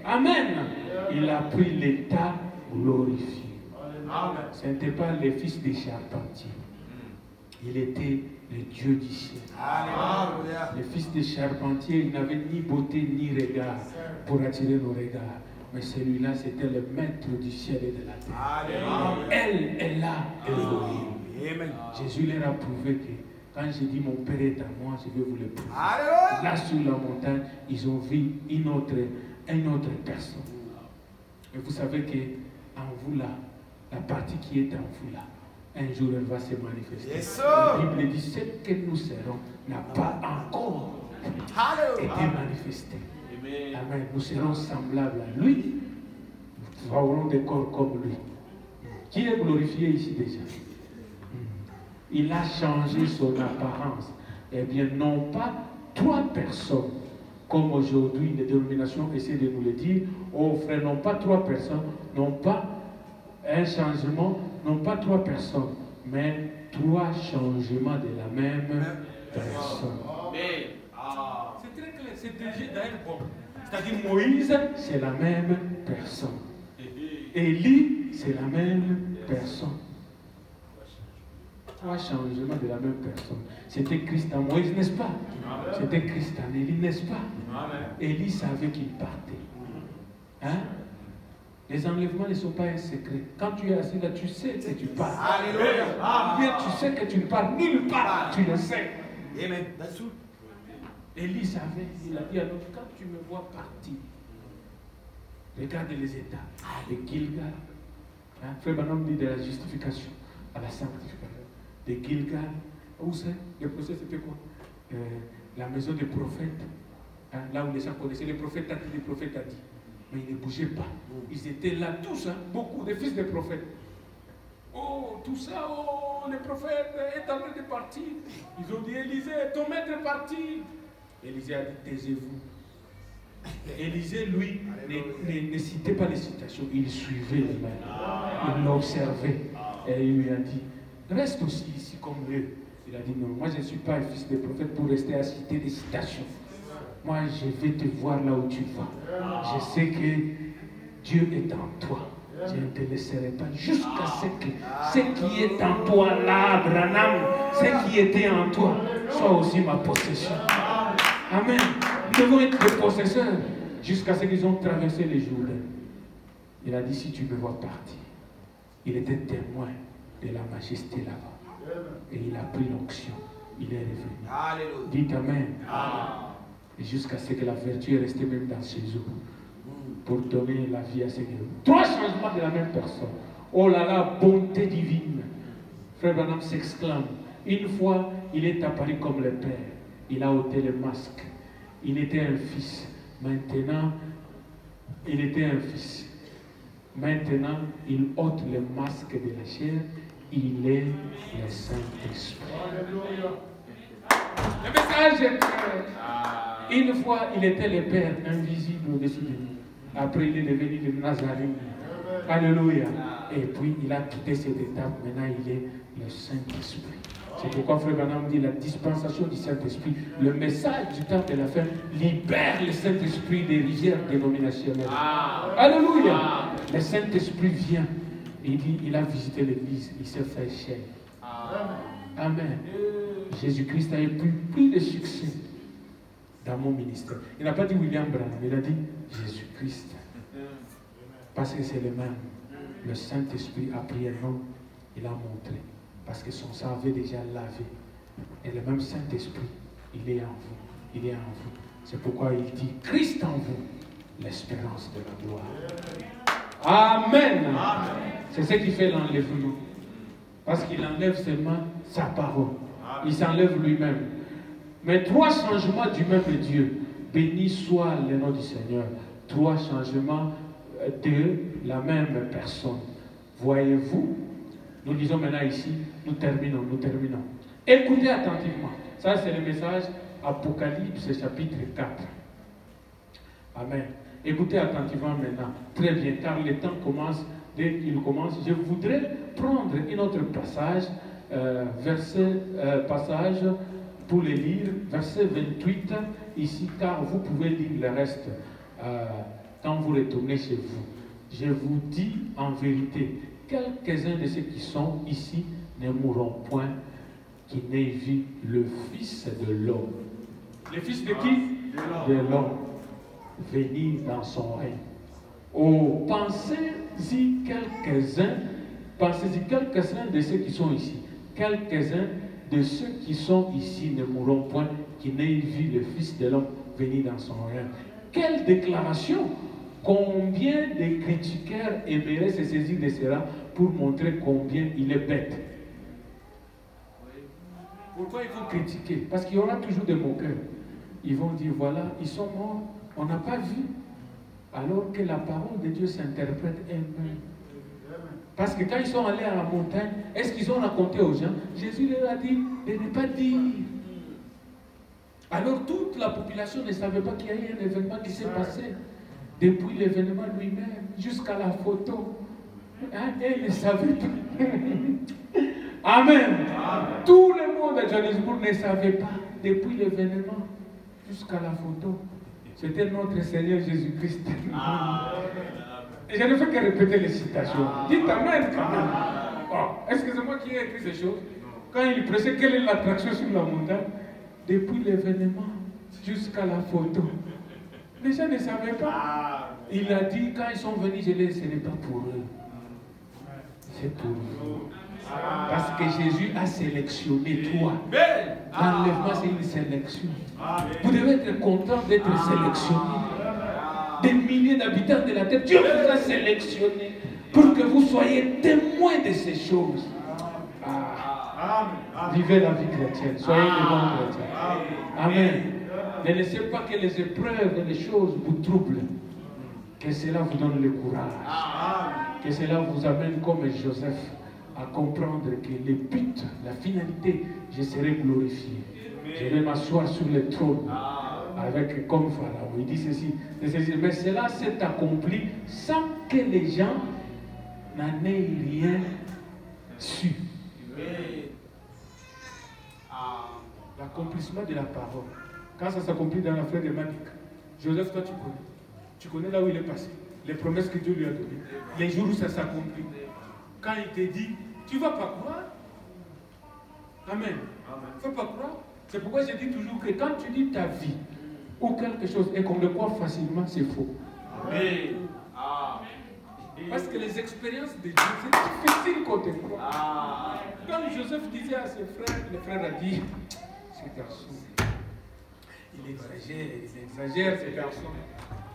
Amen. Il a pris l'état glorifié. Ce n'était pas le fils des charpentiers. Il était le Dieu du ciel. Le fils des charpentiers, il n'avait ni beauté ni regard pour attirer nos regards. Mais celui-là, c'était le maître du ciel et de la terre. Elle est là, Elohim. Jésus leur a prouvé que quand j'ai dit mon Père est à moi, je vais vous le prouver. Là sur la montagne, ils ont vu une autre personne. Et vous savez qu'en vous là, la partie qui est en vous là, un jour elle va se manifester. La Bible dit ce que nous serons n'a pas encore été manifesté. Amen. Nous serons semblables à lui. Nous aurons des corps comme lui. Qui est glorifié ici déjà? Il a changé son apparence. Eh bien, non pas 3 personnes, comme aujourd'hui les dénominations essaient de nous le dire. Oh frère, non pas 3 personnes, non pas un changement, non pas 3 personnes, mais 3 changements de la même personne. C'est très clair, c'est déjà d'ailleurs bon. C'est-à-dire Moïse, c'est la même personne. Élie, c'est la même personne. 3 changements de la même personne. C'était Christ en Moïse, n'est-ce pas? C'était Christ en Élie, n'est-ce pas? Élie savait qu'il partait. Hein? Les enlèvements ne sont pas un secret. Quand tu es assis là, tu sais que tu parles. Alléluia. Bien, tu sais que tu ne parles nulle part. Tu le sais. Amen. That's true. Élie savait, il a dit à l'autre, quand tu me vois partir, regarde les états, de Gilgal, hein, Frère Branham dit de la justification à la sanctification, de Gilgal, où c'est? Le procès c'était quoi? La maison des prophètes, hein, là où les gens connaissaient, les prophètes a dit, les prophètes a dit, mais ils ne bougeaient pas. Ils étaient là tous, hein, beaucoup de fils des prophètes. Oh, tout ça, oh, le prophète est en train de partir. Ils ont dit, Élisée, ton maître est parti. Élisée a dit, taisez-vous. Élisée, lui, ne citait pas les citations, il suivait les mains. Il l'observait. Et il lui a dit, reste aussi ici comme eux. Il a dit, non, moi je ne suis pas un fils de prophète pour rester à citer des citations. Moi, je vais te voir là où tu vas. Je sais que Dieu est en toi. Je ne te laisserai pas jusqu'à ce que ce qui est en toi là, Branham, ce qui était en toi, soit aussi ma possession. Amen. Nous devons être des possesseurs jusqu'à ce qu'ils ont traversé les Jourdains. Il a dit, si tu me vois partir, il était témoin de la majesté là-bas. Et il a pris l'onction. Il est revenu. Alléluia. Dites Amen. Et jusqu'à ce que la vertu est restée même dans ses os. Pour donner la vie à ses guerriers. 3 changements de la même personne. Oh là là, bonté divine. Frère Branham s'exclame. Une fois, il est apparu comme le Père. Il a ôté le masque. Il était un fils. Maintenant, il était un fils. Maintenant, il ôte le masque de la chair. Il est le Saint-Esprit. Le message est clair. Une fois, il était le Père invisible au-dessus de nous. Après, il est devenu le Nazarene. Alléluia. Et puis, il a quitté cette étape. Maintenant, il est le Saint-Esprit. C'est pourquoi Frère Branham dit la dispensation du Saint-Esprit. Le message du temps de la fin libère le Saint-Esprit des rivières dénominationnelles. Alléluia. Le Saint-Esprit vient. Il dit, il a visité l'église. Il s'est fait chair. Amen. Jésus-Christ a eu plus de succès dans mon ministère. Il n'a pas dit William Branham, il a dit Jésus-Christ. Parce que c'est le même. Le Saint-Esprit a pris un homme, il a montré. Parce que son sang avait déjà lavé. Et le même Saint-Esprit, il est en vous. Il est en vous. C'est pourquoi il dit Christ en vous, l'espérance de la gloire. Amen. C'est ce qui fait l'enlèvement. Parce qu'il enlève seulement sa parole. Il s'enlève lui-même. Mais 3 changements du même Dieu. Béni soit le nom du Seigneur. 3 changements de la même personne. Voyez-vous, nous lisons maintenant ici, nous terminons. Écoutez attentivement. Ça, c'est le message Apocalypse chapitre 4. Amen. Écoutez attentivement maintenant. Très bien, car le temps commence. Dès qu'il commence, je voudrais prendre un autre passage, passage pour le lire, verset 28, ici, car vous pouvez lire le reste quand vous retournez chez vous. Je vous dis en vérité, quelques-uns de ceux qui sont ici ne mourront point, qui n'aient vu le Fils de l'homme. Le Fils de qui? De l'homme. Venir dans son règne. Oh, pensez-y quelques-uns de ceux qui sont ici. Quelques-uns de ceux qui sont ici ne mourront point, qui n'aient vu le Fils de l'homme venir dans son règne. Quelle déclaration! Combien de critiqueurs aimeraient se saisir de cela pour montrer combien il est bête? Pourquoi il faut critiquer? Parce qu'il y aura toujours des moqueurs. Ils vont dire, voilà, ils sont morts, on n'a pas vu. Alors que la parole de Dieu s'interprète elle-même. Parce que quand ils sont allés à la montagne, est-ce qu'ils ont raconté aux gens? Jésus leur a dit de ne pas dire. Alors toute la population ne savait pas qu'il y a eu un événement qui s'est passé. Depuis l'événement lui-même, jusqu'à la photo. Hein? Et ils ne savaient pas. Amen. Tout le monde à Johannesburg ne savait pas. Depuis l'événement, jusqu'à la photo. C'était notre Seigneur Jésus-Christ. Et je ne fais que répéter les citations. Dites Amen quand même. Oh, excusez-moi qui a écrit ces choses. Quand il prêchait, quelle est l'attraction sur la montagne? Depuis l'événement jusqu'à la photo. Les gens ne savaient pas. Il a dit, quand ils sont venus, je les ce n'est pas pour eux. C'est pour vous. Parce que Jésus a sélectionné toi. L'enlèvement, c'est une sélection. Vous devez être content d'être sélectionné. Des milliers d'habitants de la terre, Dieu vous a sélectionné pour que vous soyez témoins de ces choses. Vivez la vie chrétienne. Soyez des bons chrétiens. Amen. Ne laissez pas que les épreuves et les choses vous troublent. Que cela vous donne le courage. Que cela vous amène comme Joseph à comprendre que le but, la finalité, je serai glorifié. Je vais m'asseoir sur le trône avec comme Pharaon. Il dit ceci. Mais cela s'est accompli sans que les gens n'en aient rien su. L'accomplissement de la parole. Quand ça s'accomplit dans la fleur de Manik, Joseph, toi tu connais. Tu connais là où il est passé. Les promesses que Dieu lui a données. Les jours où ça s'accomplit. Quand il te dit, tu ne vas pas croire. Amen. Il ne faut pas croire. C'est pourquoi je dis toujours que quand tu dis ta vie ou quelque chose et qu'on le croit facilement, c'est faux. Parce que les expériences de Dieu, c'est difficile qu'on te croit. Quand Joseph disait à ses frères, le frère a dit, ce garçon, il exagère ce garçon.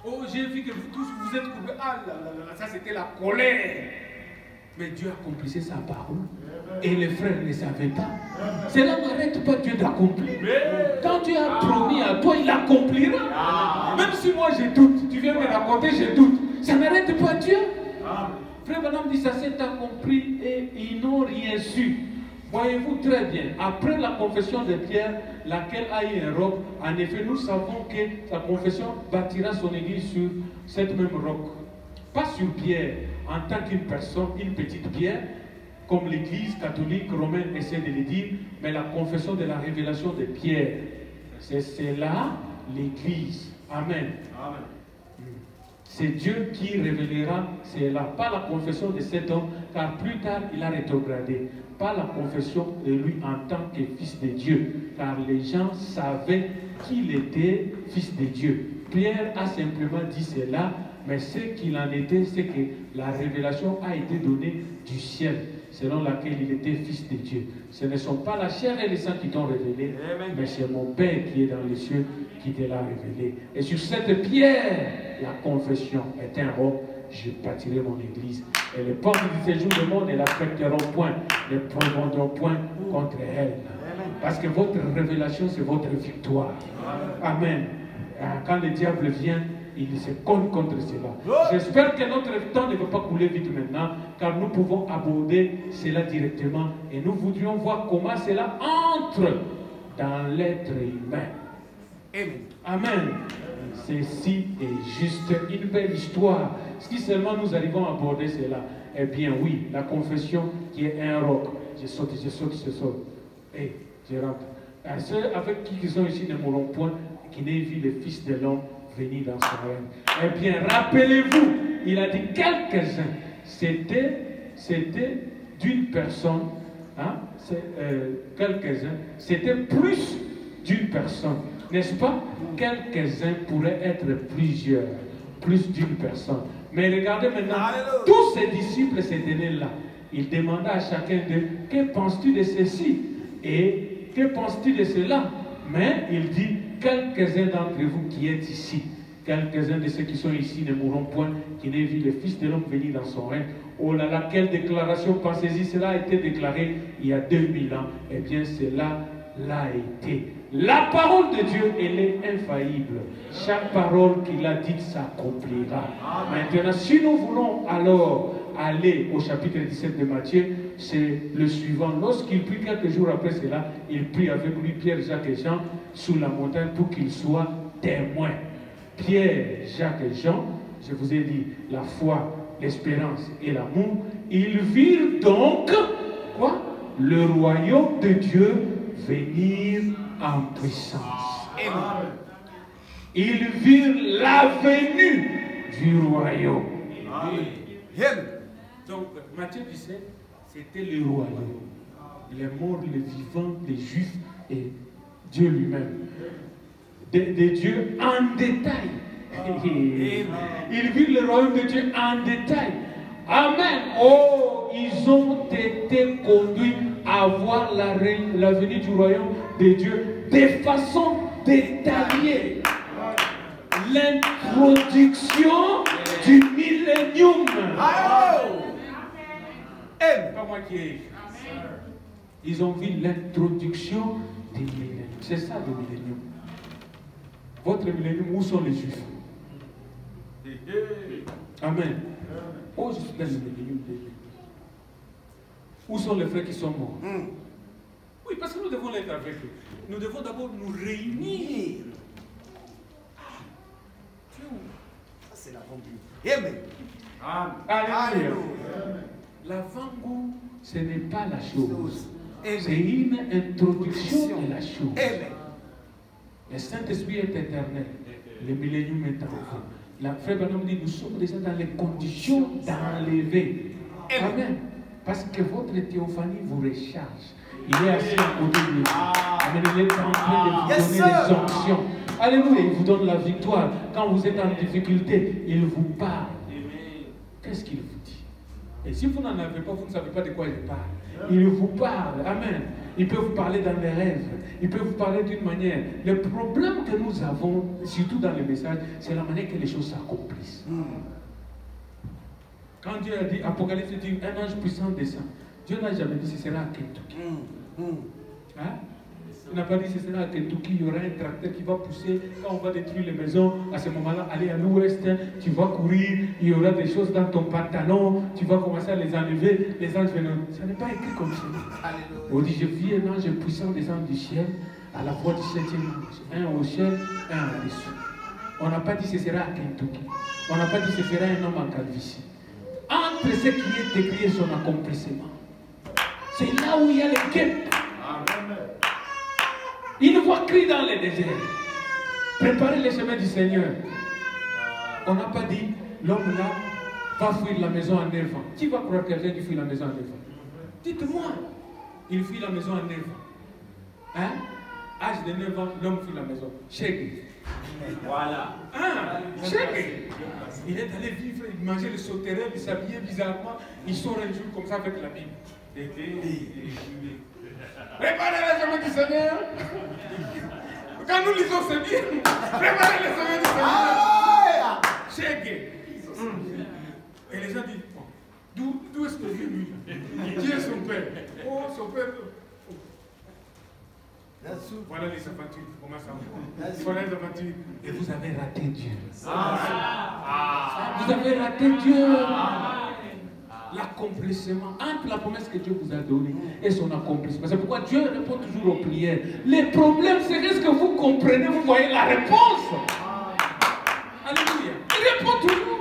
Oh, j'ai vu que vous tous vous êtes courbés. Ah là là là, ça c'était la colère. Mais Dieu accomplissait sa parole. Et les frères ne savaient pas. Cela n'arrête pas Dieu d'accomplir. Quand Dieu a promis à toi, il accomplira. Même si moi je doute, tu viens me raconter, je doute. Ça n'arrête pas Dieu. Frère Branham dit, ça s'est accompli et ils n'ont rien su. Voyez-vous très bien, après la confession de Pierre, laquelle a eu un roc, en effet, nous savons que sa confession bâtira son église sur cette même roc. Pas sur Pierre, en tant qu'une personne, une petite pierre, comme l'église catholique romaine essaie de le dire, mais la confession de la révélation de Pierre, c'est cela l'église. Amen. Amen. C'est Dieu qui révélera cela, pas la confession de cet homme, car plus tard il a rétrogradé. Pas la confession de lui en tant que fils de Dieu, car les gens savaient qu'il était fils de Dieu. Pierre a simplement dit cela, mais ce qu'il en était, c'est que la révélation a été donnée du ciel, selon laquelle il était fils de Dieu. Ce ne sont pas la chair et le sang qui t'ont révélé, mais c'est mon Père qui est dans les cieux qui te l'a révélé. Et sur cette pierre, la confession est un roc, je bâtirai mon église. Et les portes du séjour du monde ne l'affecteront point, ne prendront point contre elle. Parce que votre révélation, c'est votre victoire. Amen. Quand le diable vient, il se compte contre cela. J'espère que notre temps ne va pas couler vite maintenant, car nous pouvons aborder cela directement. Et nous voudrions voir comment cela entre dans l'être humain. Amen. Ceci est juste une belle histoire. Si seulement nous arrivons à aborder cela, eh bien oui, la confession qui est un roc. Je saute, je saute, je saute. Et je rentre. Ceux avec qui ils sont ici ne mourront point, qui n'aient vu le Fils de l'homme venir dans son règne. Eh bien, rappelez-vous, il a dit quelques-uns. C'était d'une personne, hein, quelques-uns. C'était plus d'une personne. N'est-ce pas? Quelques-uns pourraient être plusieurs, plus d'une personne. Mais regardez maintenant, tous ces disciples s'étaient là. Il demanda à chacun d'eux, que penses-tu de ceci? Et que penses-tu de cela? Mais il dit, quelques-uns d'entre vous qui êtes ici, quelques-uns de ceux qui sont ici ne mourront point, qui n'aient vu le Fils de l'homme venir dans son règne. Oh là là, quelle déclaration, pensez-y, cela a été déclaré il y a 2000 ans. Eh bien, cela l'a été. La parole de Dieu, elle est infaillible. Chaque parole qu'il a dite s'accomplira. Maintenant, si nous voulons alors aller au chapitre 17 de Matthieu, c'est le suivant. Lorsqu'il prie quelques jours après cela, il prie avec lui Pierre, Jacques et Jean sous la montagne pour qu'ils soient témoins. Pierre, Jacques et Jean, je vous ai dit, la foi, l'espérance et l'amour, ils virent donc quoi? Le royaume de Dieu venir en puissance. Amen. Ils virent la venue du royaume. Amen. Donc, Matthieu 17, c'était le royaume. Les morts, les vivants, les juifs et Dieu lui-même. Des dieux en détail. Ils vivent le royaume de Dieu en détail. Amen. Oh, ils ont été conduits à voir la venue du royaume de Dieu de façon détaillée. L'introduction du millénium. Pas moi qui ai. Ils ont vu l'introduction du millénium. C'est ça le millénium. Votre millénium, où sont les Juifs? Amen. Oh, je suis dans le millénium. Où sont les frères qui sont morts? Oui, parce que nous devons être avec eux. Nous devons d'abord nous réunir. Ça, c'est l'avant-goût. Amen. Alléluia. L'avant-goût, ce n'est pas la chose. C'est une introduction de la chose. Le Saint-Esprit est éternel. Le millénium est en vous. La frère Branham dit, nous sommes déjà dans les conditions d'enlever. Amen. Parce que votre théophanie vous recharge. Il est assis à côté de vous. Amen. Il est en train de vous donner les onctions. Alléluia. Il vous donne la victoire. Quand vous êtes en difficulté, il vous parle. Qu'est-ce qu'il vous dit? Et si vous n'en avez pas, vous ne savez pas de quoi il parle. Il vous parle. Amen. Il peut vous parler dans les rêves. Il peut vous parler d'une manière. Le problème que nous avons, surtout dans les messages, c'est la manière que les choses s'accomplissent. Quand Dieu a dit, Apocalypse dit, un ange puissant descend. Dieu n'a jamais dit ce sera à Kentucky. Hein? Il n'a pas dit ce sera à Kentucky, il y aura un tracteur qui va pousser, quand on va détruire les maisons, à ce moment-là, aller à l'ouest, tu vas courir, il y aura des choses dans ton pantalon, tu vas commencer à les enlever, les anges viennent. Ça n'est pas écrit comme ça. On dit, je vis un ange puissant descendre du ciel, à la voix du 7e ange, un au ciel, un en dessous. On n'a pas dit ce sera à Kentucky, on n'a pas dit ce sera un homme en calvitie. Entre ce qui est écrit et son accomplissement, c'est là où il y a les guêpes. Une voix crie dans les déserts. Préparez les chemins du Seigneur. On n'a pas dit, l'homme là va fuir la maison en 9 ans. Qui va croire quelqu'un qui fuit la maison en 9 ans? Dites-moi. Il fuit la maison en 9 ans. Hein? Âge de 9 ans, l'homme fuit la maison. Chèque. Voilà. Ah, chèque. Il est allé vivre, il mangeait le sauterelle, il s'habillait bizarrement. Il sort un jour comme ça avec la Bible. Préparez les chemins du Seigneur. Quand nous lisons ce livre, préparez les chemins du Seigneur. Chèque. Et les gens disent, d'où est-ce que vient lui? Qui est son père? Oh, son père. Voilà les aventures. Comment ça va? Voilà les aventures. Et vous avez raté Dieu. Vous avez raté Dieu. L'accomplissement entre la promesse que Dieu vous a donnée et son accomplissement. C'est pourquoi Dieu répond toujours aux prières. Les problèmes, c'est qu'est-ce que vous comprenez, vous voyez la réponse. Alléluia. Il répond toujours.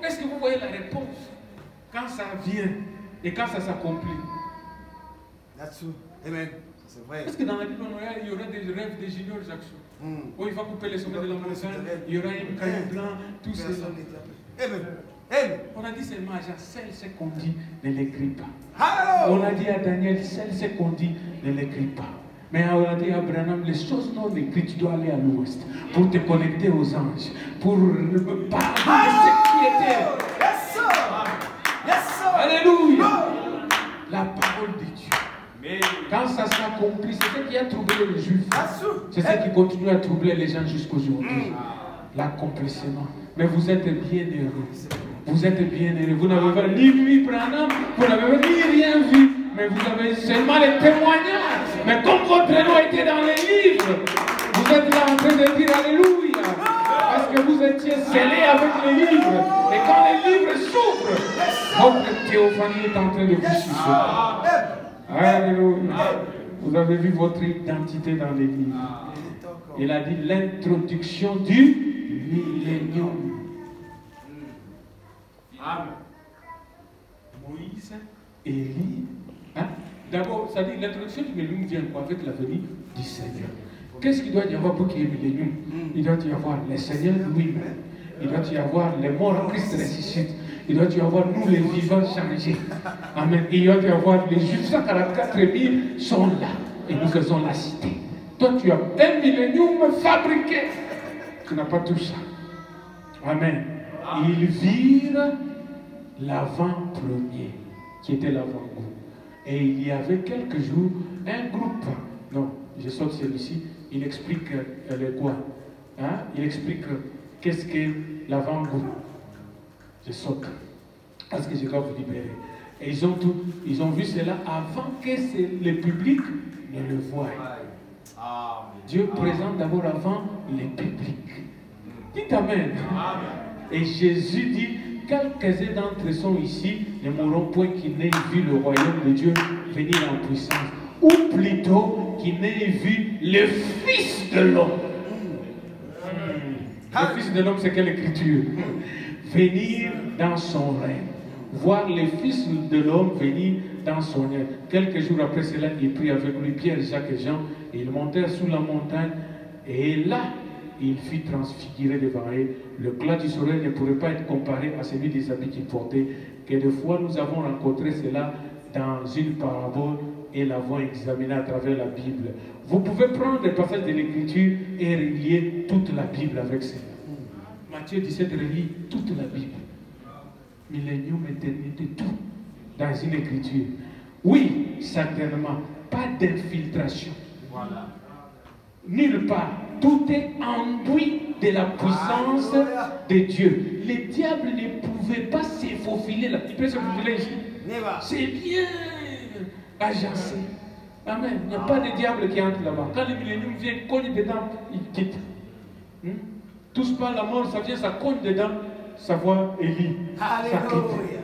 Est-ce que vous voyez la réponse quand ça vient et quand ça s'accomplit? Là-dessous. Amen. C'est vrai. Est-ce que dans la Bible, il y aura des rêves de Junior Jackson? Oh, il va couper les sommets de la montagne, il y aura une caillou blanc, tout ça. Amen. On a dit seulement à Jean, celle ce qu'on dit, ne l'écris pas. Hello. On a dit à Daniel, celle ce qu'on dit, ne l'écris pas. Mais on a dit à Branham, les choses non écrites, tu dois aller à l'ouest pour te connecter aux anges, pour parler de ce qui était. Yes, sir. Yes, sir. Alléluia. La parole de Dieu. Quand ça s'accomplit, c'est ce qui a troublé les Juifs. C'est ce qui continue à troubler les gens jusqu'aujourd'hui. L'accomplissement. Mais vous êtes bien heureux. Vous êtes bien heureux. Vous n'avez pas ni vu Branham, vous n'avez ni rien vu. Mais vous avez seulement les témoignages. Mais comme votre nom était dans les livres, vous êtes là en train de dire Alléluia. Parce que vous étiez scellés avec les livres. Et quand les livres s'ouvrent, votre théophanie est en train de vous suivre. Alléluia. Vous avez vu votre identité dans les livres. Il a dit l'introduction du millénium. Amen. Moïse, Élie. Hein? D'abord, ça dit l'introduction du millénium vient quoi? Avec la venue du Seigneur. Qu'est-ce qu'il doit y avoir pour qu'il y ait millénium? Il doit y avoir le Seigneur lui-même. Il doit y avoir les morts, Christ ressuscite. Il doit y avoir nous les vivants changés. Amen. Il doit y avoir les Juifs, 144 000 sont là. Et nous faisons la cité. Toi, tu as un millénium fabriqué. Tu n'as pas tout ça. Amen. Ils virent l'avant-premier, qui était l'avant-goût. Et il y avait quelques jours, un groupe, non, je saute celui-ci, il explique le quoi, hein? Il explique qu'est-ce que l'avant-goût. Je saute, parce que je dois vous libérer. Et ils ont vu cela avant que le public ne le voie. Dieu présente d'abord avant les publics. Dites Amen. Et Jésus dit, quelques-uns d'entre eux sont ici, ne mourront point qui n'aient vu le royaume de Dieu venir en puissance. Ou plutôt qui n'aient vu le Fils de l'homme. Le Fils de l'homme, c'est quelle écriture? Venir dans son règne. Voir le Fils de l'homme venir dans son règne. Quelques jours après cela, il prit avec lui Pierre, Jacques et Jean, et ils montèrent sous la montagne, et là, il fut transfiguré devant eux. Le glas du soleil ne pourrait pas être comparé à celui des habits qu'il portait. Quelquefois, nous avons rencontré cela dans une parabole et l'avons examiné à travers la Bible. Vous pouvez prendre des passages de l'Écriture et relier toute la Bible avec cela. Matthieu 17 relie toute la Bible. Millénium, éternité, tout dans une Écriture. Oui, certainement, pas d'infiltration. Voilà. Nulle part. Tout est enduit de la puissance de Dieu. Le diable ne pouvait pas se faufiler là. Il peut se faufiler ici. C'est bien agencé. Amen. Il n'y a pas de diable qui entre là-bas. Quand le millénium vient, cogne dedans, il quitte. Tous par la mort, ça vient, ça cogne dedans, sa voix Élie. Alléluia.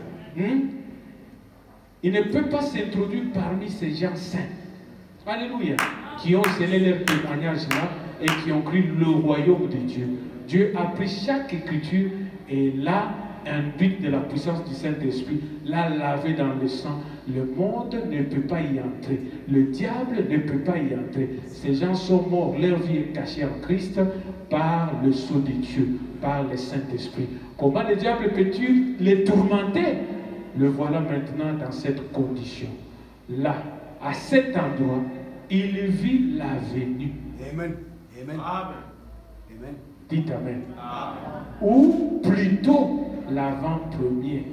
Il ne peut pas s'introduire parmi ces gens saints. Alléluia. Qui ont scellé leur témoignage là et qui ont cru le royaume de Dieu. Dieu a pris chaque écriture et l'a induite de la puissance du Saint-Esprit, l'a lavé dans le sang. Le monde ne peut pas y entrer. Le diable ne peut pas y entrer. Ces gens sont morts. Leur vie est cachée en Christ par le sceau de Dieu, par le Saint-Esprit. Comment le diable peut-il les tourmenter? Le voilà maintenant dans cette condition. Là, à cet endroit, il vit la venue. Amen. Amen. Amen. Dites Amen. Amen. Ou plutôt l'avant-premier.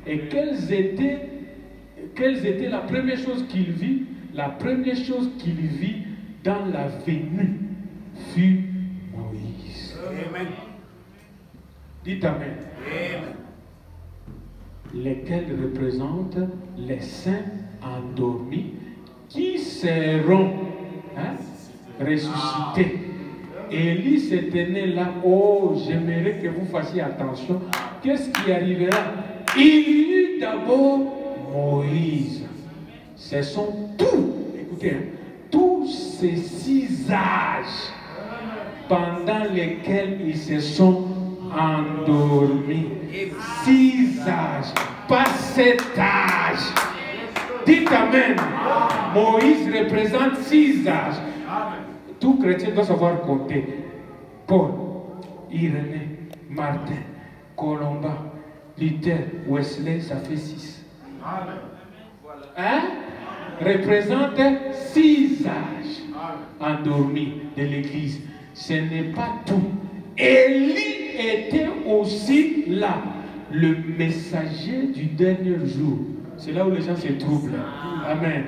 Et quelles étaient la première chose qu'il vit? La première chose qu'il vit dans la venue fut Moïse. Amen. Dites Amen. Amen. Lesquels représentent les saints endormis qui seront ressuscités. Élie se tenait là. Oh, j'aimerais que vous fassiez attention. Qu'est-ce qui arrivera? Il y eut d'abord Moïse. Ce sont tous, écoutez, tous ces 6 âges pendant lesquels ils se sont endormis. 6 âges, pas 7 âges. Dites Amen. Moïse représente 6 âges. Tout chrétien doit savoir compter. Paul, Irénée, Martin, Colomba, Luther, Wesley, ça fait 6. Hein? Représente 6 âges endormis de l'église. Ce n'est pas tout. Élie était aussi là, le messager du dernier jour. C'est là où les gens se troublent. Amen.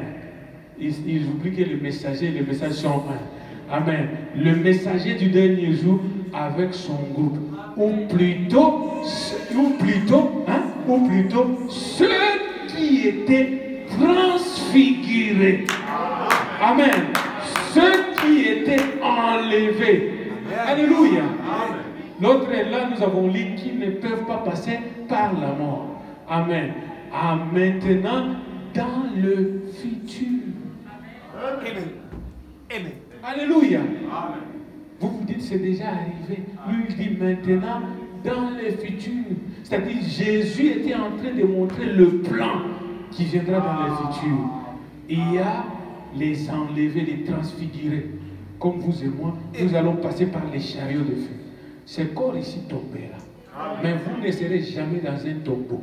Ils oublient que le messager et le message sont un. Amen. Le messager du dernier jour avec son groupe. Ou plutôt ceux qui étaient transfigurés. Amen. Ceux qui étaient enlevés. Alléluia. L'autre est là, nous avons lu, qui ne peuvent pas passer par la mort. Amen. À maintenant, dans le futur. Amen. Amen. Alléluia. Amen. Vous vous dites, c'est déjà arrivé. Lui, il dit maintenant, dans le futur. C'est-à-dire, Jésus était en train de montrer le plan qui viendra dans le futur. Il y a les enlevés, les transfigurés. Comme vous et moi, nous allons passer par les chariots de feu. Ce corps ici tombera. Mais vous ne serez jamais dans un tombeau.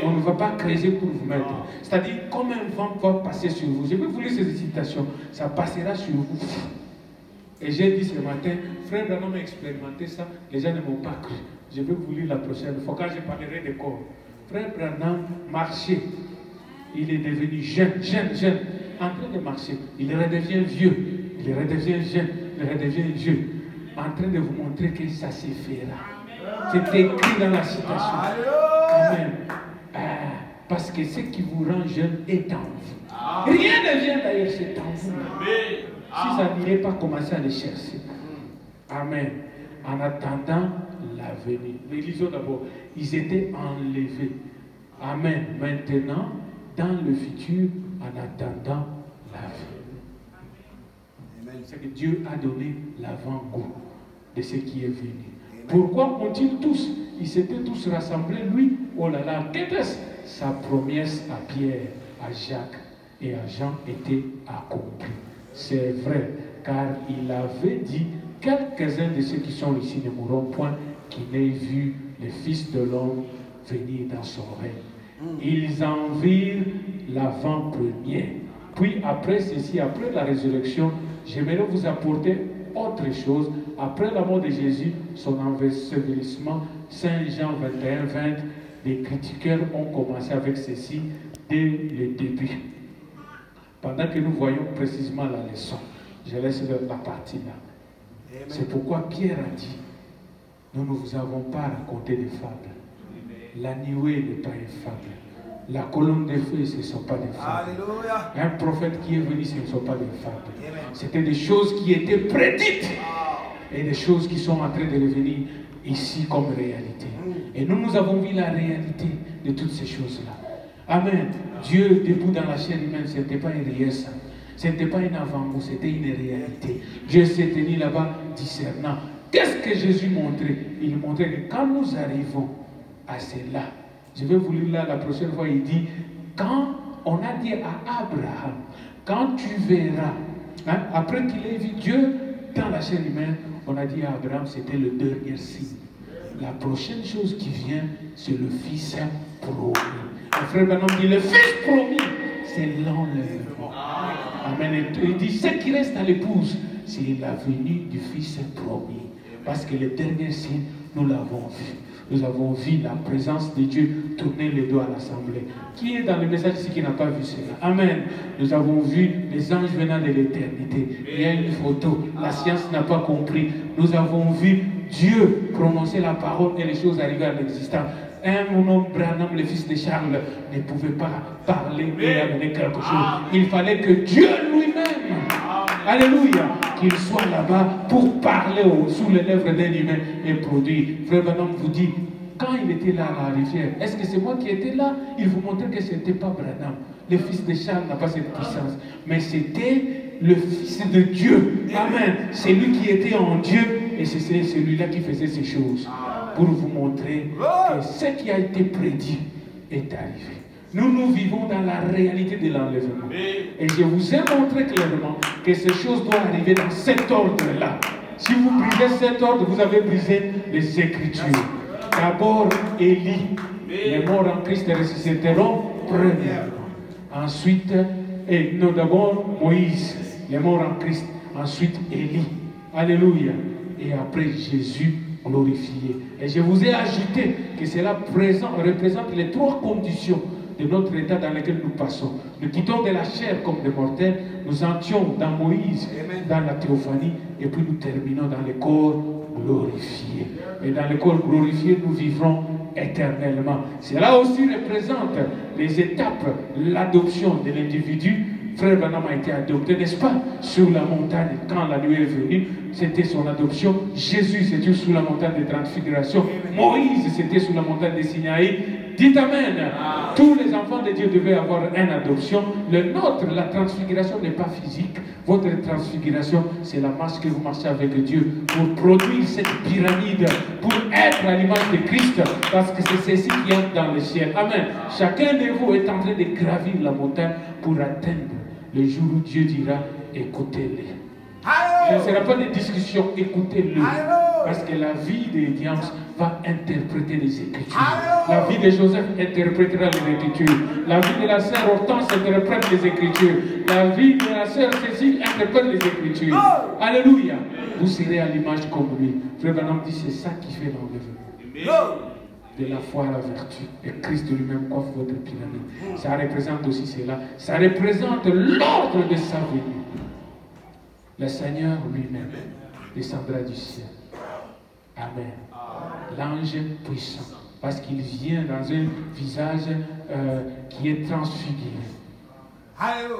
On ne va pas creuser pour vous mettre. C'est-à-dire, comme un vent va passer sur vous. Je vais vous lire ces citations. Ça passera sur vous. Et j'ai dit ce matin, frère Branham a expérimenté ça. Les gens ne m'ont pas cru. Je vais vous lire la prochaine fois quand je parlerai des corps. Frère Branham marchait. Il est devenu jeune, en train de marcher. Il redevient vieux, il redevient jeune, il redevient vieux. En train de vous montrer que ça se fera. C'est écrit dans la citation. Amen. Parce que ce qui vous rend jeune est en vous. Rien ne vient d'ailleurs, c'est en vous. Si ça n'irait pas commencer à le chercher. Amen. En attendant la venue. Mais lisons d'abord. Ils étaient enlevés. Amen. Maintenant, dans le futur, en attendant la venue. C'est que Dieu a donné l'avant-goût de ce qui est venu. Pourquoi ont-ils tous, ils s'étaient tous rassemblés, lui, oh là là, qu'était-ce? Sa promesse à Pierre, à Jacques et à Jean était accomplie. C'est vrai, car il avait dit, quelques-uns de ceux qui sont ici ne mourront point, qui n'aient vu le Fils de l'homme venir dans son règne. Ils en virent l'avant-premier. Puis après ceci, après la résurrection, j'aimerais vous apporter autre chose. Après la mort de Jésus, son ensevelissement, Saint Jean 21, 20, les critiqueurs ont commencé avec ceci dès le début. Pendant que nous voyons précisément la leçon, je laisse la partie là. C'est pourquoi Pierre a dit, nous ne vous avons pas raconté des fables. La nuée n'est pas une fable. La colonne de feu, ce ne sont pas des fables. Alléluia. Un prophète qui est venu, ce ne sont pas des fables. C'était des choses qui étaient prédites et des choses qui sont en train de revenir ici comme réalité. Et nous avons vu la réalité de toutes ces choses-là. Amen. Dieu debout dans la chair humaine, ce n'était pas une réalité. Ce n'était pas une avant-goût, c'était une réalité. Dieu s'est tenu là-bas discernant. Qu'est-ce que Jésus montrait? Il montrait que quand nous arrivons à cela, je vais vous lire là la prochaine fois, il dit, quand on a dit à Abraham, quand tu verras, hein, après qu'il ait vu Dieu dans la chair humaine, on a dit à Abraham, c'était le dernier signe. La prochaine chose qui vient, c'est le Fils promis. Le frère Branham dit, le Fils promis, c'est l'enlèvement. Amen. Il dit, ce qui reste à l'épouse, c'est la venue du Fils promis. Parce que le dernier signe, nous l'avons vu. Nous avons vu la présence de Dieu tourner les doigts à l'assemblée. Qui est dans le message ici qui n'a pas vu cela? Amen. Nous avons vu les anges venant de l'éternité. Il y a une photo. La science n'a pas compris. Nous avons vu Dieu prononcer la parole et les choses arriver à l'existence. Mon homme Branham, le fils de Charles, ne pouvait pas parler et amener quelque chose. Il fallait que Dieu lui-même, alléluia, qu'il soit là-bas pour parler sous les lèvres d'un humain et produire. Frère Branham vous dit, quand il était là à la rivière, est-ce que c'est moi qui étais là? Il vous montrait que ce n'était pas Branham. Le fils de Charles n'a pas cette puissance. Mais c'était le Fils de Dieu. Amen. C'est lui qui était en Dieu et c'est celui-là qui faisait ces choses. Pour vous montrer que ce qui a été prédit est arrivé. Nous vivons dans la réalité de l'enlèvement. Et je vous ai montré clairement que ces choses doivent arriver dans cet ordre-là. Si vous brisez cet ordre, vous avez brisé les Écritures. D'abord, Élie. Les morts en Christ ressusciteront premièrement. Ensuite, d'abord Moïse. Les morts en Christ. Ensuite, Élie. Alléluia. Et après, Jésus glorifié. Et je vous ai ajouté que cela représente les trois conditions de notre état dans lequel nous passons. Nous quittons de la chair comme des mortels, nous entions dans Moïse, dans la théophanie, et puis nous terminons dans le corps glorifié. Et dans le corps glorifié, nous vivrons éternellement. Cela aussi représente les étapes, l'adoption de l'individu. Frère Branham a été adopté, n'est-ce pas, sur la montagne quand la nuit est venue. C'était son adoption. Jésus, c'était sur la montagne de transfiguration. Moïse, c'était sur la montagne de Sinaï. Dites Amen. Tous les enfants de Dieu devaient avoir une adoption. Le nôtre, la transfiguration n'est pas physique. Votre transfiguration, c'est la marche que vous marchez avec Dieu pour produire cette pyramide, pour être à l'image de Christ, parce que c'est ceci qui entre dans le ciel. Amen. Chacun de vous est en train de gravir la montagne pour atteindre le jour où Dieu dira, écoutez-les. Ce ne sera pas des discussions, écoutez-le. Parce que la vie des diamants va interpréter les Écritures. La vie de Joseph interprétera les Écritures. La vie de la sœur Hortense interprète les Écritures. La vie de la sœur Cécile interprète les Écritures. Alléluia. Vous serez à l'image comme lui. Frère Branham dit, c'est ça qui fait l'enlèvement. De la foi à la vertu. Et Christ lui-même coiffe votre pyramide. Ça représente aussi cela. Ça représente l'ordre de sa venue. Le Seigneur lui-même descendra du ciel. Amen. L'ange puissant. Parce qu'il vient dans un visage qui est transfiguré. Alléluia.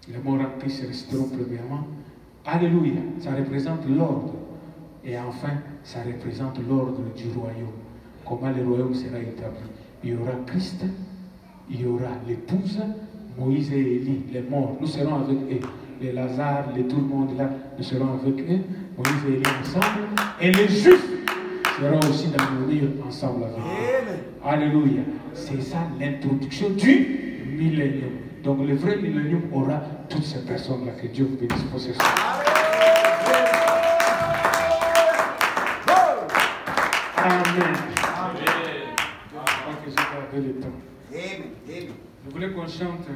Les mots en Christ resteront premièrement. Alléluia. Ça représente l'ordre. Et enfin, ça représente l'ordre du royaume. Comment le royaume sera établi. Il y aura Christ, il y aura l'épouse, Moïse et Élie, les morts. Nous serons avec eux. Les Lazare, tout le monde là, nous serons avec eux. Moïse et Élie ensemble. Et les Juifs seront aussi dans le mur ensemble avec eux. Alléluia. C'est ça l'introduction du millénium. Donc le vrai millénium aura toutes ces personnes-là. Que Dieu vous bénisse pour ce soir. Amen. Je crois que j'ai gardé le temps. Je voulais qu'on chante.